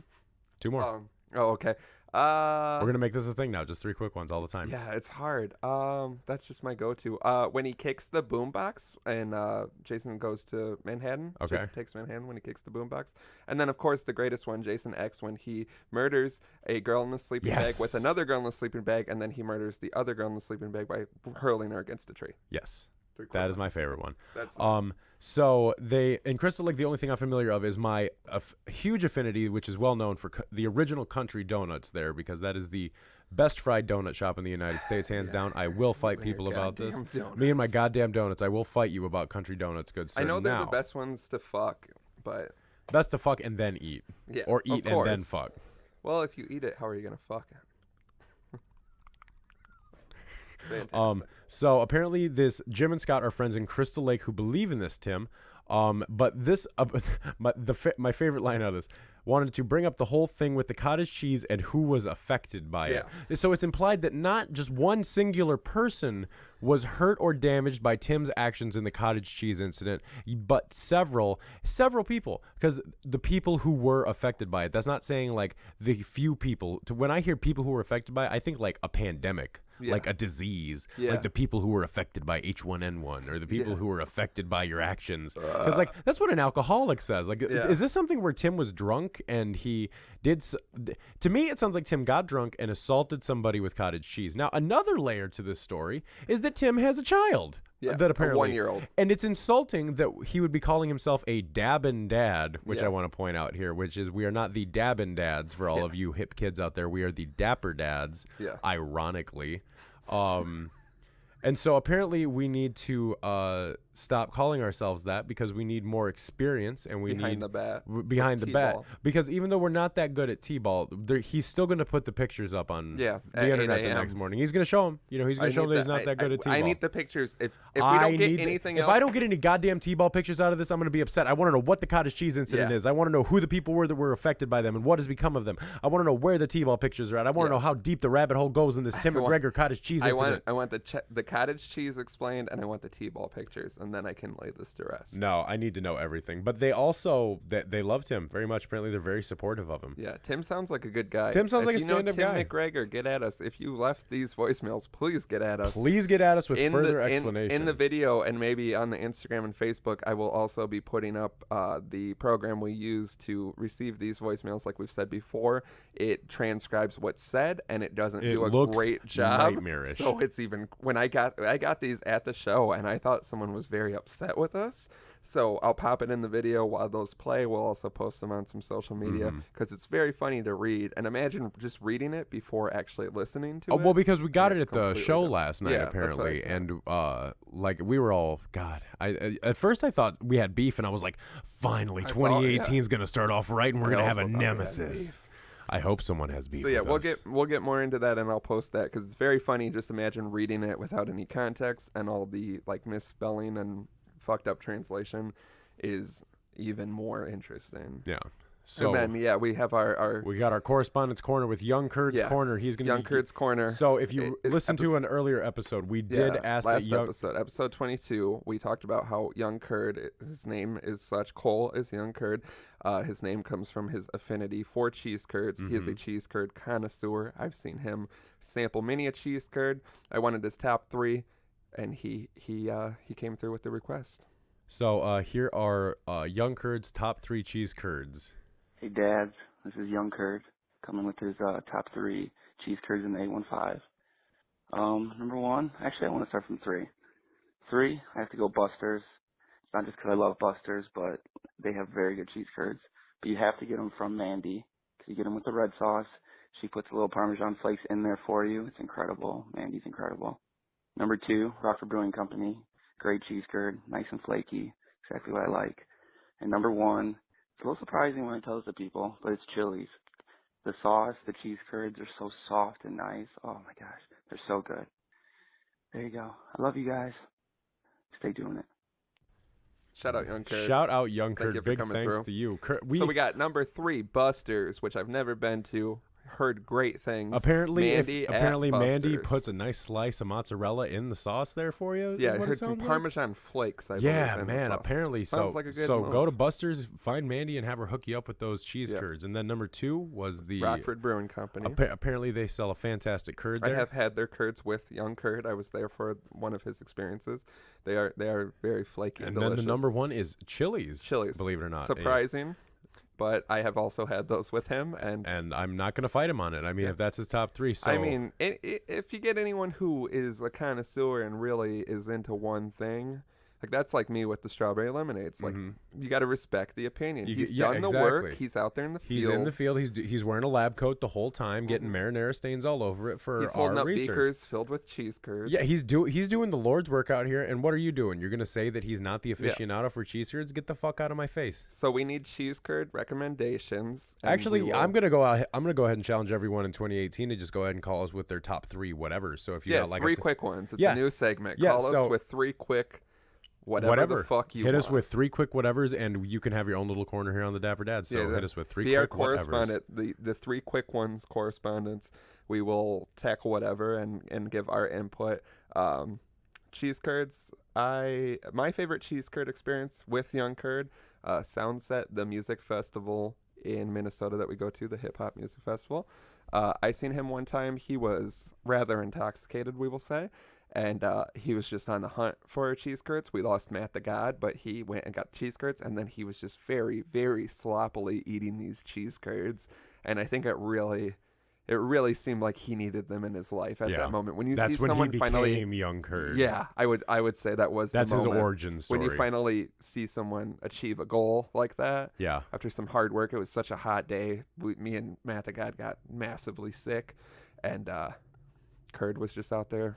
S1: 2 more.
S2: Okay.
S1: We're going to make this a thing now. Just 3 quick ones all the time.
S2: Yeah, it's hard. That's just my go-to. When he kicks the boombox and Jason goes to Manhattan.
S1: Okay.
S2: Jason takes Manhattan when he kicks the boombox. And then, of course, the greatest one, Jason X, when he murders a girl in the sleeping bag with another girl in the sleeping bag, and then he murders the other girl in the sleeping bag by hurling her against a tree.
S1: Yes. That is my favorite one.
S2: That's nice.
S1: So in Crystal Lake, the only thing I'm familiar of is my huge affinity, which is well known for the original Country Donuts there, because that is the best fried donut shop in the United States, hands down. I will fight people about this.
S2: Donuts.
S1: Me and my goddamn donuts. I will fight you about Country Donuts, good sir.
S2: I know they're the best ones to fuck, but
S1: best to fuck and then eat, or eat and then fuck.
S2: Well, if you eat it, how are you gonna fuck it? Fantastic.
S1: So apparently this Jim and Scott are friends in Crystal Lake who believe in this, Tim. But this, my favorite line out of this, wanted to bring up the whole thing with the cottage cheese and who was affected by it. So it's implied that not just one singular person was hurt or damaged by Tim's actions in the cottage cheese incident, but several people. Because the people who were affected by it, that's not saying like the few people. When I hear people who were affected by it, I think like a pandemic. Like a disease, like the people who were affected by H1N1 or the people who were affected by your actions. Because like that's what an alcoholic says. Like, is this something where Tim was drunk and he did? To me, it sounds like Tim got drunk and assaulted somebody with cottage cheese. Now, another layer to this story is that Tim has a child. That apparently
S2: a 1-year-old.
S1: And it's insulting that he would be calling himself a dabbin' dad, which I want to point out here, which is we are not the dabbin' dads for all of you hip kids out there. We are the dapper dads, ironically. And so apparently we need to stop calling ourselves that because we need more experience and we
S2: behind
S1: need
S2: the
S1: bat. Because even though we're not that good at T-ball, he's still going to put the pictures up on the internet the next morning. He's going to show them. He's going to show them that he's not that good at T-ball.
S2: I need the pictures. If we don't get anything else.
S1: If I don't get any goddamn T-ball pictures out of this, I'm going to be upset. I want to know what the cottage cheese incident is. I want to know who the people were that were affected by them and what has become of them. I want to know where the T-ball pictures are at. I want to know how deep the rabbit hole goes in this Tim McGregor cottage cheese incident.
S2: I want the cottage cheese explained, and I want the T-ball pictures, and then I can lay this to rest.
S1: No, I need to know everything. But they also they loved him very much. Apparently, they're very supportive of him.
S2: Yeah, Tim sounds like a good guy.
S1: Tim sounds like a stand-up guy.
S2: Tim McGregor, get at us. If you left these voicemails, please get at us.
S1: Please get at us with further explanation.
S2: In the video and maybe on the Instagram and Facebook, I will also be putting up the program we use to receive these voicemails. Like we've said before, it transcribes what's said, and it doesn't do a great job.
S1: Nightmarish.
S2: So it's even when I got these at the show, and I thought someone was very upset with us. So I'll pop it in the video while those play. We'll also post them on some social media because it's very funny to read. And imagine just reading it before actually listening to it.
S1: Well, because we got it at the show last night, apparently. And like we were all, God, at first I thought we had beef, and I was like, finally, 2018 is going to start off right, and we're going to have a nemesis. I hope someone has beef.
S2: So
S1: with
S2: we'll get more into that, and I'll post that because it's very funny. Just imagine reading it without any context, and all the like misspelling and fucked up translation is even more interesting.
S1: Yeah. So
S2: and then we have
S1: we got our correspondence corner with Young Kurt's corner. He's going to
S2: Young Kurt's corner.
S1: So if you listen to an earlier episode, we did ask that
S2: episode 22. We talked about how Young Kurt, his name is such. Cole is Young Kurt. His name comes from his affinity for cheese curds. He is a cheese curd connoisseur. I've seen him sample many a cheese curd. I wanted his top 3, and he came through with the request.
S1: So here are Young Kurd's top 3 cheese curds.
S5: Hey, dads. This is Young Kurd coming with his top 3 cheese curds in the 815. Number 1, actually, I want to start from 3. 3, I have to go Buster's. It's not just because I love Buster's, but they have very good cheese curds. But you have to get them from Mandy, because you get them with the red sauce. She puts a little Parmesan flakes in there for you. It's incredible. Mandy's incredible. Number 2, Rockford Brewing Company. Great cheese curd, nice and flaky, exactly what I like. And number 1, it's a little surprising when I tell this to people, but it's Chili's. The sauce, the cheese curds are so soft and nice. Oh my gosh, they're so good. There you go. I love you guys. Stay doing it.
S2: Shout out Young Kurt.
S1: Shout out Young Kurt. Big thanks to you.
S2: So we got number 3, Buster's, which I've never been to. Heard great things.
S1: Apparently, Mandy puts a nice slice of mozzarella in the sauce there for you.
S2: Yeah, I heard some Parmesan flakes.
S1: Apparently.
S2: Sounds like a good move.
S1: Go to Buster's, find Mandy, and have her hook you up with those cheese curds. And then number 2 was the
S2: Rockford Brewing Company.
S1: Apparently, they sell a fantastic curd there.
S2: I have had their curds with Young Kurt. I was there for one of his experiences. They are very flaky and delicious.
S1: Then the number 1 is Chili's. Believe it or not.
S2: Surprising. But I have also had those with him,
S1: and I'm not going to fight him on it. I mean, if that's his top 3, so
S2: I mean, if you get anyone who is a connoisseur and really is into one thing, like that's like me with the strawberry lemonades. Like you got to respect the opinion. He's done the work. He's out there in the field.
S1: He's in the field. He's wearing a lab coat the whole time, getting marinara stains all over it for
S2: he's holding
S1: our
S2: up
S1: research.
S2: Beakers filled with cheese curds.
S1: Yeah, he's doing the Lord's work out here. And what are you doing? You're gonna say that he's not the aficionado for cheese curds? Get the fuck out of my face.
S2: So we need cheese curd recommendations.
S1: Actually, I'm gonna go ahead and challenge everyone in 2018 to just go ahead and call us with their top 3 whatever. So if you got like
S2: 3 quick ones, it's a new segment. Call us with 3 quick Whatever the fuck you
S1: hit
S2: want.
S1: us with 3 quick whatevers, and you can have your own little corner here on the Dapper Dad. So hit us with 3
S2: be our
S1: quick whatevers.
S2: correspondent. The 3 quick ones correspondence. We will tackle whatever and give our input. Cheese curds. My favorite cheese curd experience with Young Curd, Soundset, the music festival in Minnesota that we go to, the hip hop music festival. I seen him one time. He was rather intoxicated, we will say. And he was just on the hunt for cheese curds. We lost Matt the God, but he went and got cheese curds, and then he was just very, very sloppily eating these cheese curds. And I think it really seemed like he needed them in his life at that moment. When you
S1: That's
S2: see
S1: when
S2: someone
S1: he
S2: finally
S1: became Young Curd.
S2: Yeah, I would say that's
S1: his
S2: the moment.
S1: origin story.
S2: When you finally see someone achieve a goal like that.
S1: Yeah.
S2: After some hard work, it was such a hot day. Me and Matt the God got massively sick, and Curd was just out there,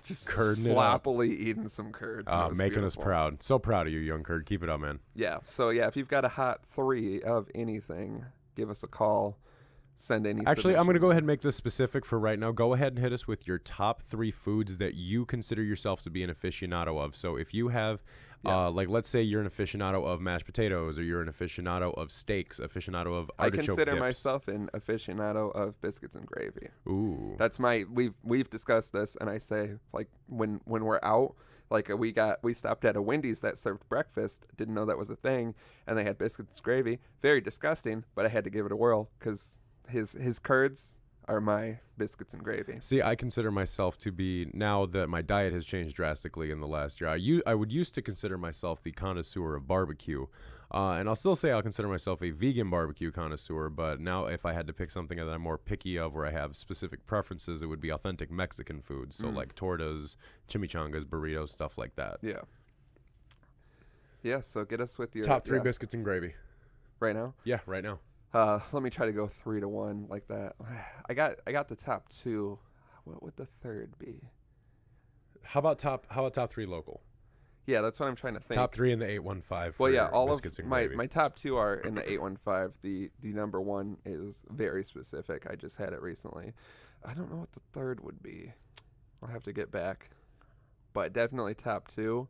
S2: just sloppily eating some curds.
S1: Making us proud. So proud of you, Young Curd. Keep it up, man.
S2: Yeah. So if you've got a hot 3 of anything, give us a call. Send any.
S1: Actually, I'm going to go ahead and make this specific for right now. Go ahead and hit us with your top 3 foods that you consider yourself to be an aficionado of. So if you have, let's say you're an aficionado of mashed potatoes, or you're an aficionado of steaks, aficionado of artichoke
S2: I consider
S1: dips.
S2: myself an aficionado of biscuits and gravy.
S1: Ooh.
S2: That's we've discussed this, and I say, like, when we're out, like, we stopped at a Wendy's that served breakfast, didn't know that was a thing, and they had biscuits and gravy. Very disgusting, but I had to give it a whirl because his curds are my biscuits and gravy.
S1: See, I consider myself to be, now that my diet has changed drastically in the last year, I would used to consider myself the connoisseur of barbecue. And I'll still say I'll consider myself a vegan barbecue connoisseur, but now if I had to pick something that I'm more picky of, where I have specific preferences, it would be authentic Mexican food. So like tortas, chimichangas, burritos, stuff like that.
S2: Yeah. Yeah, so get us with your
S1: top 3 biscuits and gravy.
S2: Right now?
S1: Yeah, right now.
S2: Let me try to go 3-1 like that. I got the top 2. What would the third be?
S1: How about top 3 local?
S2: Yeah, that's what I'm trying to think.
S1: Top 3 in the 815.
S2: Well, yeah, all of
S1: and
S2: my
S1: gravy.
S2: top 2 are in the 815. The number 1 is very specific. I just had it recently. I don't know what the third would be. I'll have to get back. But definitely top 2.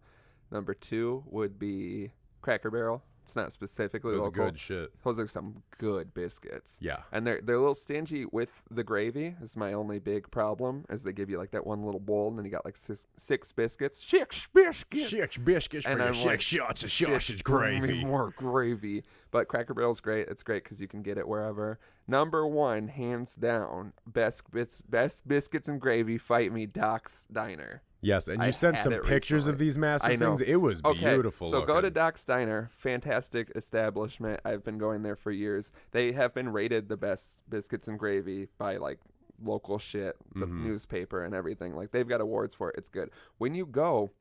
S2: Number 2 would be Cracker Barrel. It's not specifically
S1: Those
S2: local.
S1: are good shit.
S2: Those are some good biscuits.
S1: Yeah.
S2: And they're a little stingy with the gravy. Is my only big problem, is they give you like that one little bowl, and then you got like 6 biscuits. 6 biscuits.
S1: 6 biscuits for
S2: And
S1: your
S2: I'm
S1: 6
S2: like,
S1: shots of sausage gravy.
S2: More gravy. But Cracker Barrel's great. It's great because you can get it wherever. Number 1, hands down, best biscuits and gravy. Fight me, Doc's Diner.
S1: Yes, and you
S2: I
S1: sent
S2: had
S1: some
S2: it
S1: pictures
S2: recently.
S1: of these
S2: I
S1: massive
S2: know.
S1: things. It was beautiful.
S2: So go to
S1: looking.
S2: Doc's Diner. Fantastic establishment. I've been going there for years. They have been rated the best biscuits and gravy by like local shit, the newspaper and everything. Like, they've got awards for it. It's good. When you go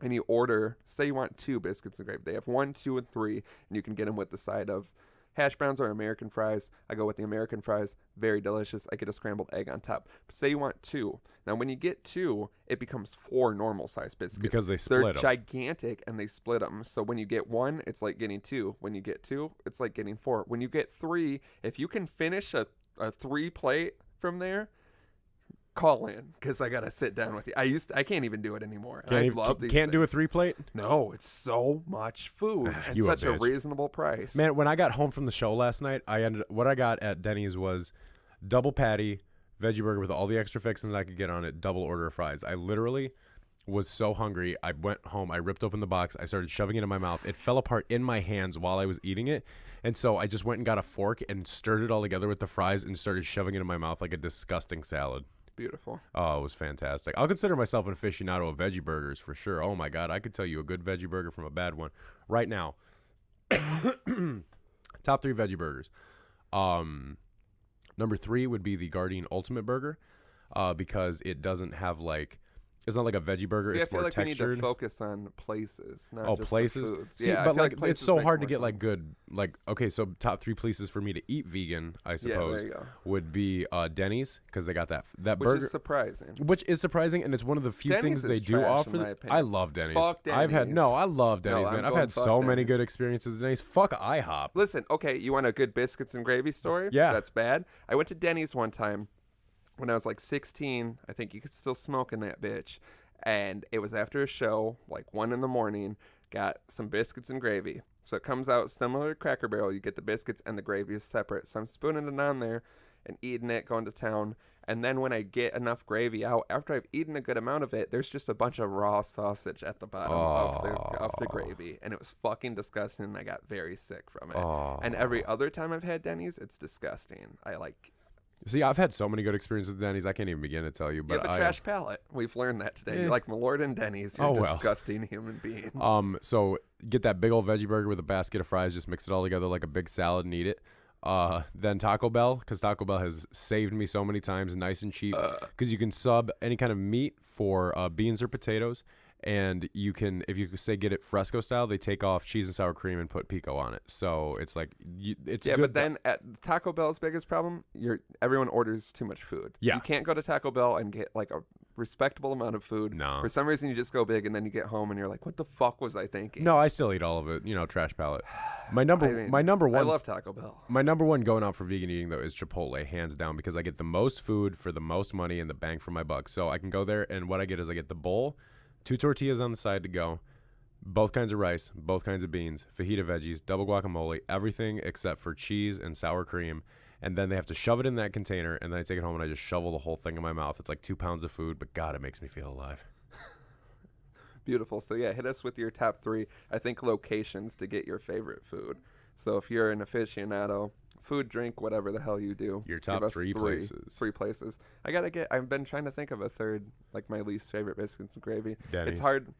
S2: and you order, say you want 2 biscuits and gravy, they have 1, 2, and 3, and you can get them with the side of hash browns or American fries. I go with the American fries. Very delicious. I get a scrambled egg on top. Say you want 2. Now, when you get 2, it becomes 4 normal-sized biscuits.
S1: Because they
S2: They're
S1: split them.
S2: gigantic, and they split them. So when you get 1, it's like getting 2. When you get 2, it's like getting 4. When you get 3, if you can finish a 3-plate from there, call in, because I gotta sit down with you. I can't even do it anymore. I love these
S1: Can't do a
S2: things.
S1: 3-plate?
S2: No, it's so much food and
S1: You a
S2: such a
S1: bitch.
S2: reasonable price.
S1: Man, when I got home from the show last night, what I got at Denny's was double patty, veggie burger with all the extra fixings I could get on it, double order of fries. I literally was so hungry. I went home, I ripped open the box, I started shoving it in my mouth. It fell apart in my hands while I was eating it. And so I just went and got a fork and stirred it all together with the fries and started shoving it in my mouth like a disgusting salad.
S2: Beautiful.
S1: Oh, it was fantastic. I'll consider myself an aficionado of veggie burgers for sure. Oh my God, I could tell you a good veggie burger from a bad one right now. Top 3 veggie burgers. Number 3 would be the Gardein Ultimate Burger, because it doesn't have like, it's not like a veggie burger.
S2: See,
S1: it's
S2: I feel
S1: more
S2: like
S1: textured.
S2: we need to focus on places, not just the
S1: places.
S2: foods.
S1: See,
S2: Yeah, I
S1: but
S2: feel
S1: like it's
S2: places
S1: so
S2: makes
S1: hard to
S2: more
S1: get like
S2: sense.
S1: good. Like, okay, so top 3 places for me to eat vegan, I
S2: Yeah,
S1: suppose,
S2: there you go.
S1: would be Denny's, because they got that
S2: Which
S1: burger.
S2: is surprising.
S1: Which is surprising, and it's one of the few
S2: Denny's
S1: things
S2: is
S1: they do
S2: trash,
S1: offer.
S2: in my opinion.
S1: I love Denny's.
S2: Fuck
S1: I
S2: Denny's.
S1: love Denny's,
S2: No,
S1: man.
S2: I'm
S1: I've had
S2: going
S1: so
S2: fuck
S1: many
S2: Denny's.
S1: good experiences at Denny's. Fuck IHOP.
S2: Listen, okay, you want a good biscuits and gravy story?
S1: Yeah.
S2: That's bad. I went to Denny's one time when I was like 16. I think you could still smoke in that bitch. and it was after a show, like 1 a.m. Got some biscuits and gravy. So it comes out similar to Cracker Barrel. You get the biscuits and the gravy is separate. So I'm spooning it on there and eating it, going to town. And then when I get enough gravy out, after I've eaten a good amount of it, there's just a bunch of raw sausage at the bottom of the gravy. And it was fucking disgusting, and I got very sick from it. And every other time I've had Denny's, it's disgusting.
S1: See, I've had so many good experiences with Denny's, I can't even begin to tell you. But
S2: you have a trash palate. We've learned that today. You're like Malört and Denny's. You're a disgusting human being.
S1: So get that big old veggie burger with a basket of fries. Just mix it all together like a big salad and eat it. Then Taco Bell, because Taco Bell has saved me so many times, nice and cheap. Because you can sub any kind of meat for beans or potatoes. And you can, if you say get it fresco style, they take off cheese and sour cream and put pico on it. So it's like, it's good.
S2: But then at Taco Bell's biggest problem, everyone orders too much food.
S1: Yeah.
S2: You can't go to Taco Bell and get like a respectable amount of food.
S1: No.
S2: For some reason, you just go big, and then you get home and you're like, what the fuck was I thinking?
S1: No, I still eat all of it. Trash palate. My number one.
S2: I love Taco Bell.
S1: My number one going out for vegan eating though is Chipotle, hands down, because I get the most food for the most money and the bang for my buck. So I can go there, and what I get is I get the bowl, 2 tortillas on the side to go, both kinds of rice, both kinds of beans, fajita veggies, double guacamole, everything except for cheese and sour cream. And then they have to shove it in that container, and then I take it home and I just shovel the whole thing in my mouth. It's like 2 pounds of food, but God, it makes me feel alive.
S2: Beautiful. So yeah, hit us with your top 3, I think, locations to get your favorite food. So if you're an aficionado, food, drink, whatever the hell you do,
S1: your top 3 places.
S2: 3 places. I've been trying to think of a third, like my least favorite, biscuits and gravy.
S1: Denny's.
S2: It's hard.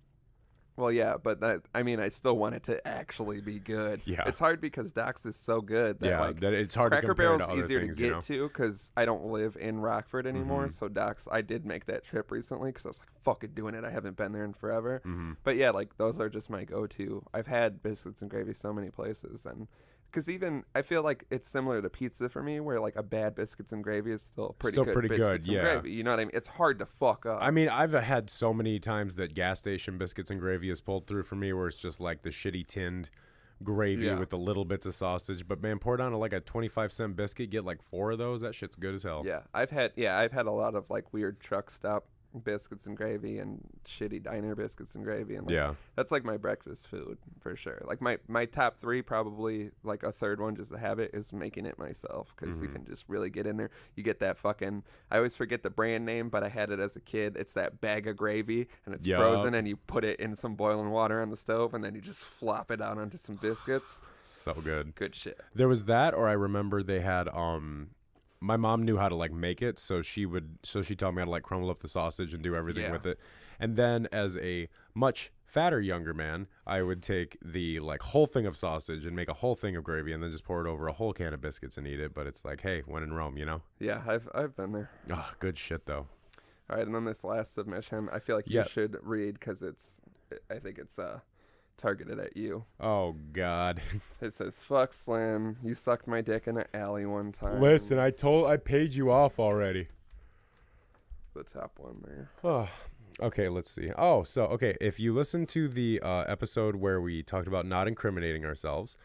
S2: Well, yeah, but I still want it to actually be good.
S1: Yeah.
S2: It's hard because Doc's is so good that
S1: that it's hard
S2: Cracker
S1: to compare
S2: Barrel's
S1: to other
S2: easier
S1: things,
S2: to get to because I don't live in Rockford anymore. So Doc's, I did make that trip recently because I was like, fucking doing it. I haven't been there in forever. But yeah, like those are just my go-to. I've had biscuits and gravy so many places, and because even I feel like it's similar to pizza for me, where like a bad biscuits and gravy is still pretty good. Biscuits and gravy, you know what I mean? It's hard to fuck up.
S1: I mean, I've had so many times that gas station biscuits and gravy has pulled through for me, where it's just like the shitty tinned gravy with the little bits of sausage. But man, pour it on like a 25-cent biscuit, get like 4 of those. That shit's good as hell.
S2: Yeah, I've had a lot of like weird truck stop biscuits and gravy and shitty diner biscuits and gravy, and that's like my breakfast food for sure. Like my top 3, probably like a third one just to have it, is making it myself, because you can just really get in there. You get that fucking, I always forget the brand name, but I had it as a kid. It's that bag of gravy, and it's frozen, and you put it in some boiling water on the stove, and then you just flop it out onto some biscuits.
S1: So good
S2: Shit.
S1: There was that, or I remember they had my mom knew how to like make it, so she taught me how to like crumble up the sausage and do everything with it. And then as a much fatter younger man, I would take the like whole thing of sausage and make a whole thing of gravy, and then just pour it over a whole can of biscuits and eat it. But it's like, hey, when in Rome, you know?
S2: Yeah, I've been there.
S1: Oh, good shit though.
S2: All right, and then this last submission, I feel like you should read, because I think it's targeted at you.
S1: Oh God.
S2: It says, "Fuck Slim, you sucked my dick in an alley one time."
S1: Listen, I paid you off already.
S2: The top one there.
S1: Oh, okay, let's see. Oh, so okay, if you listen to the episode where we talked about not incriminating ourselves,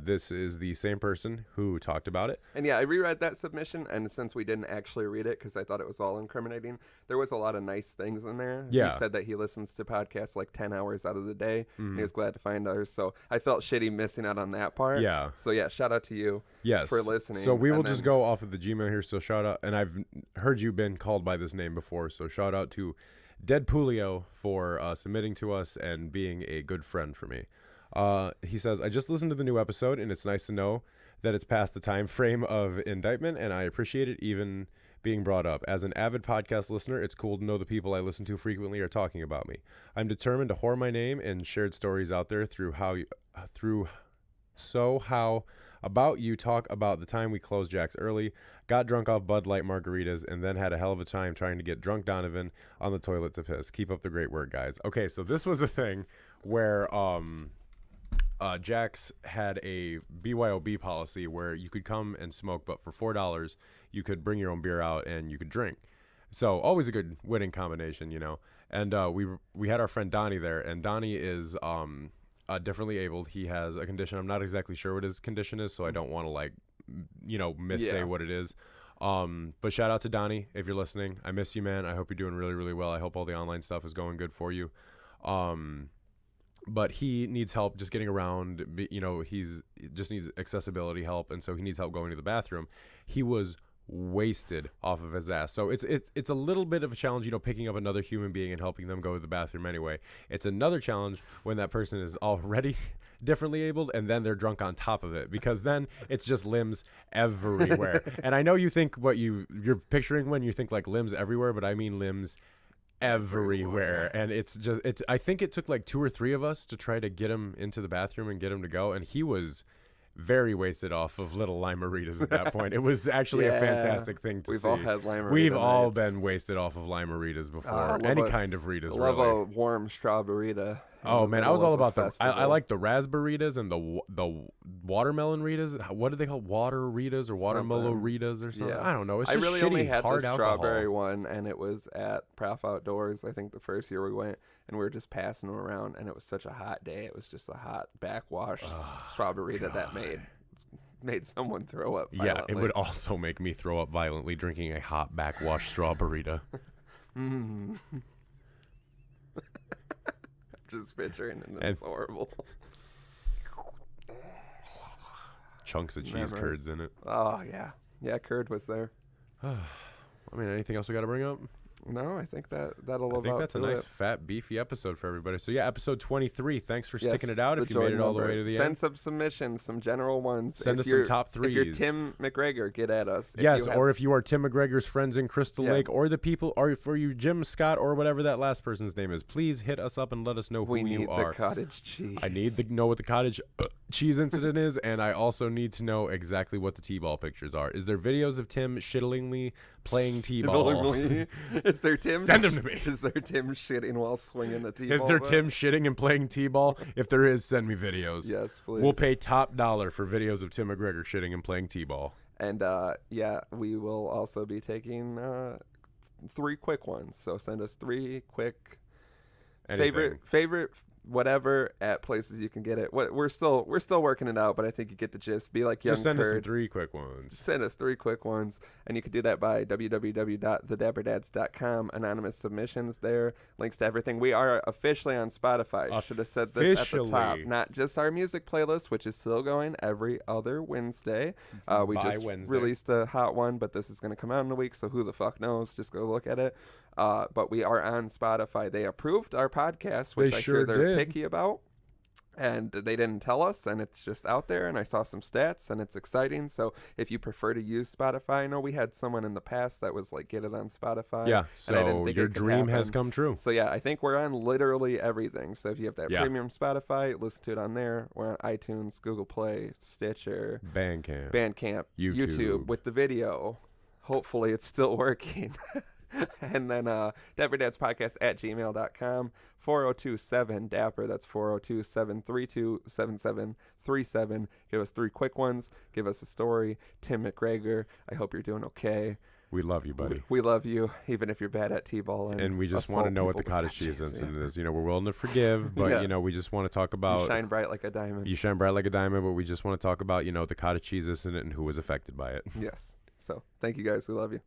S1: this is the same person who talked about it.
S2: And yeah, I reread that submission, and since we didn't actually read it because I thought it was all incriminating, there was a lot of nice things in there.
S1: Yeah.
S2: He said that he listens to podcasts like 10 hours out of the day, and he was glad to find ours. So I felt shitty missing out on that part.
S1: Yeah.
S2: So yeah, shout out to you for listening.
S1: So we will just go off of the Gmail here. So shout out, and I've heard you been called by this name before. So shout out to Deadpoolio for submitting to us and being a good friend for me. He says, "I just listened to the new episode, and it's nice to know that it's past the time frame of indictment, and I appreciate it even being brought up. As an avid podcast listener, it's cool to know the people I listen to frequently are talking about me. I'm determined to whore my name and shared stories out there how about you talk about the time we closed Jack's early, got drunk off Bud Light margaritas, and then had a hell of a time trying to get drunk Donovan on the toilet to piss. Keep up the great work, guys." Okay, so this was a thing where Jack's had a BYOB policy where you could come and smoke, but for $4 you could bring your own beer out and you could drink. So always a good winning combination, you know. And we had our friend Donnie there, and Donnie is differently abled. He has a condition. I'm not exactly sure what his condition is, so I don't want to missay what it is. But shout out to Donnie if you're listening. I miss you, man. I hope you're doing really, really well. I hope all the online stuff is going good for you. But he needs help just getting around. You know, he's just needs accessibility help, and so he needs help going to the bathroom. He was wasted off of his ass. So it's a little bit of a challenge, you know, picking up another human being and helping them go to the bathroom anyway. It's another challenge when that person is already differently abled and then they're drunk on top of it, because then it's just limbs everywhere. And I know you think what you're picturing when you think like limbs everywhere, but I mean limbs everywhere. And it's I think it took like 2 or 3 of us to try to get him into the bathroom and get him to go, and he was very wasted off of little Limeritas at that point. It was actually a fantastic thing to see.
S2: We've all had Limerita.
S1: We've all
S2: nights.
S1: been wasted off of Limeritas before. Any kind of Ritas,
S2: love
S1: really.
S2: a warm strawberryta.
S1: Oh man, I was all about them. I like the raspberries and the watermelon Ritas. What do they call Water-ritas or watermelon-ritas or something?
S2: Yeah.
S1: I don't know. It's
S2: I
S1: just
S2: really
S1: shitty,
S2: only had
S1: hard
S2: the
S1: alcohol.
S2: strawberry one, and it was at Prof Outdoors. I think the first year we went, and we were just passing them around, and it was such a hot day. It was just a hot backwash strawberryta that made someone throw up violently.
S1: Yeah, it would also make me throw up violently drinking a hot backwash strawberryta.
S2: Just picturing it. It's horrible.
S1: Chunks of cheese curds in it.
S2: Oh, yeah. Yeah, curd was there.
S1: I mean, anything else we got to bring up?
S2: No, I think that'll
S1: I think that's a nice, fat, beefy episode for everybody. So, yeah, episode 23. Thanks for sticking it out if you made it all the way to the end.
S2: Send some submissions, some general ones.
S1: Send us some top threes.
S2: If you're Tim McGregor, get at us.
S1: Or if you are Tim McGregor's friends in Crystal Lake, or the people, or for you, Jim Scott, or whatever that last person's name is, please hit us up and let us know who you are.
S2: We need the cottage cheese.
S1: I need to know what the cottage cheese incident is, and I also need to know exactly what the T-ball pictures are. Is there videos of Tim shittlingly playing T-ball?
S2: Is there Tim?
S1: Send them to me.
S2: Is there Tim shitting while swinging the T-ball?
S1: Is there Tim shitting and playing T-ball? If there is, send me videos.
S2: Yes, please.
S1: We'll pay top dollar for videos of Tim McGregor shitting and playing T-ball.
S2: And we will also be taking 3 quick ones. So send us 3 quick favorite whatever at places you can get it. We're still working it out, but I think you get the gist. Be like young
S1: Just send us some
S2: Curd.
S1: 3 quick ones.
S2: Send us 3 quick ones, and you can do that by www.thedapperdads.com. Anonymous submissions there, links to everything. We are officially on Spotify. I should have said this at the top. Not just our music playlist, which is still going every other Wednesday. We just released a hot one, but this is going to come out in a week, so who the fuck knows? Just go look at it. But we are on Spotify. They approved our podcast, which I hear they're picky about. And they didn't tell us, and it's just out there, and I saw some stats, and it's exciting. So if you prefer to use Spotify, I know we had someone in the past that was like, get it on Spotify.
S1: Yeah, so your dream has come true.
S2: So yeah, I think we're on literally everything. So if you have that premium Spotify, listen to it on there. We're on iTunes, Google Play, Stitcher, Bandcamp, YouTube with the video. Hopefully it's still working. And then dapperdadspodcast at gmail.com, 4027-DAPPER. That's 402-732-7737. Give us 3 quick ones. Give us a story. Tim McGregor, I hope you're doing okay.
S1: We love you, buddy.
S2: We love you, even if you're bad at T-ball.
S1: And we just want to know what the cottage cheese incident is. You know, we're willing to forgive, but, you know, we just want to talk about...
S2: You shine bright like a diamond.
S1: You shine bright like a diamond, but we just want to talk about, you know, the cottage cheese incident and who was affected by it.
S2: Yes. So, thank you guys. We love you.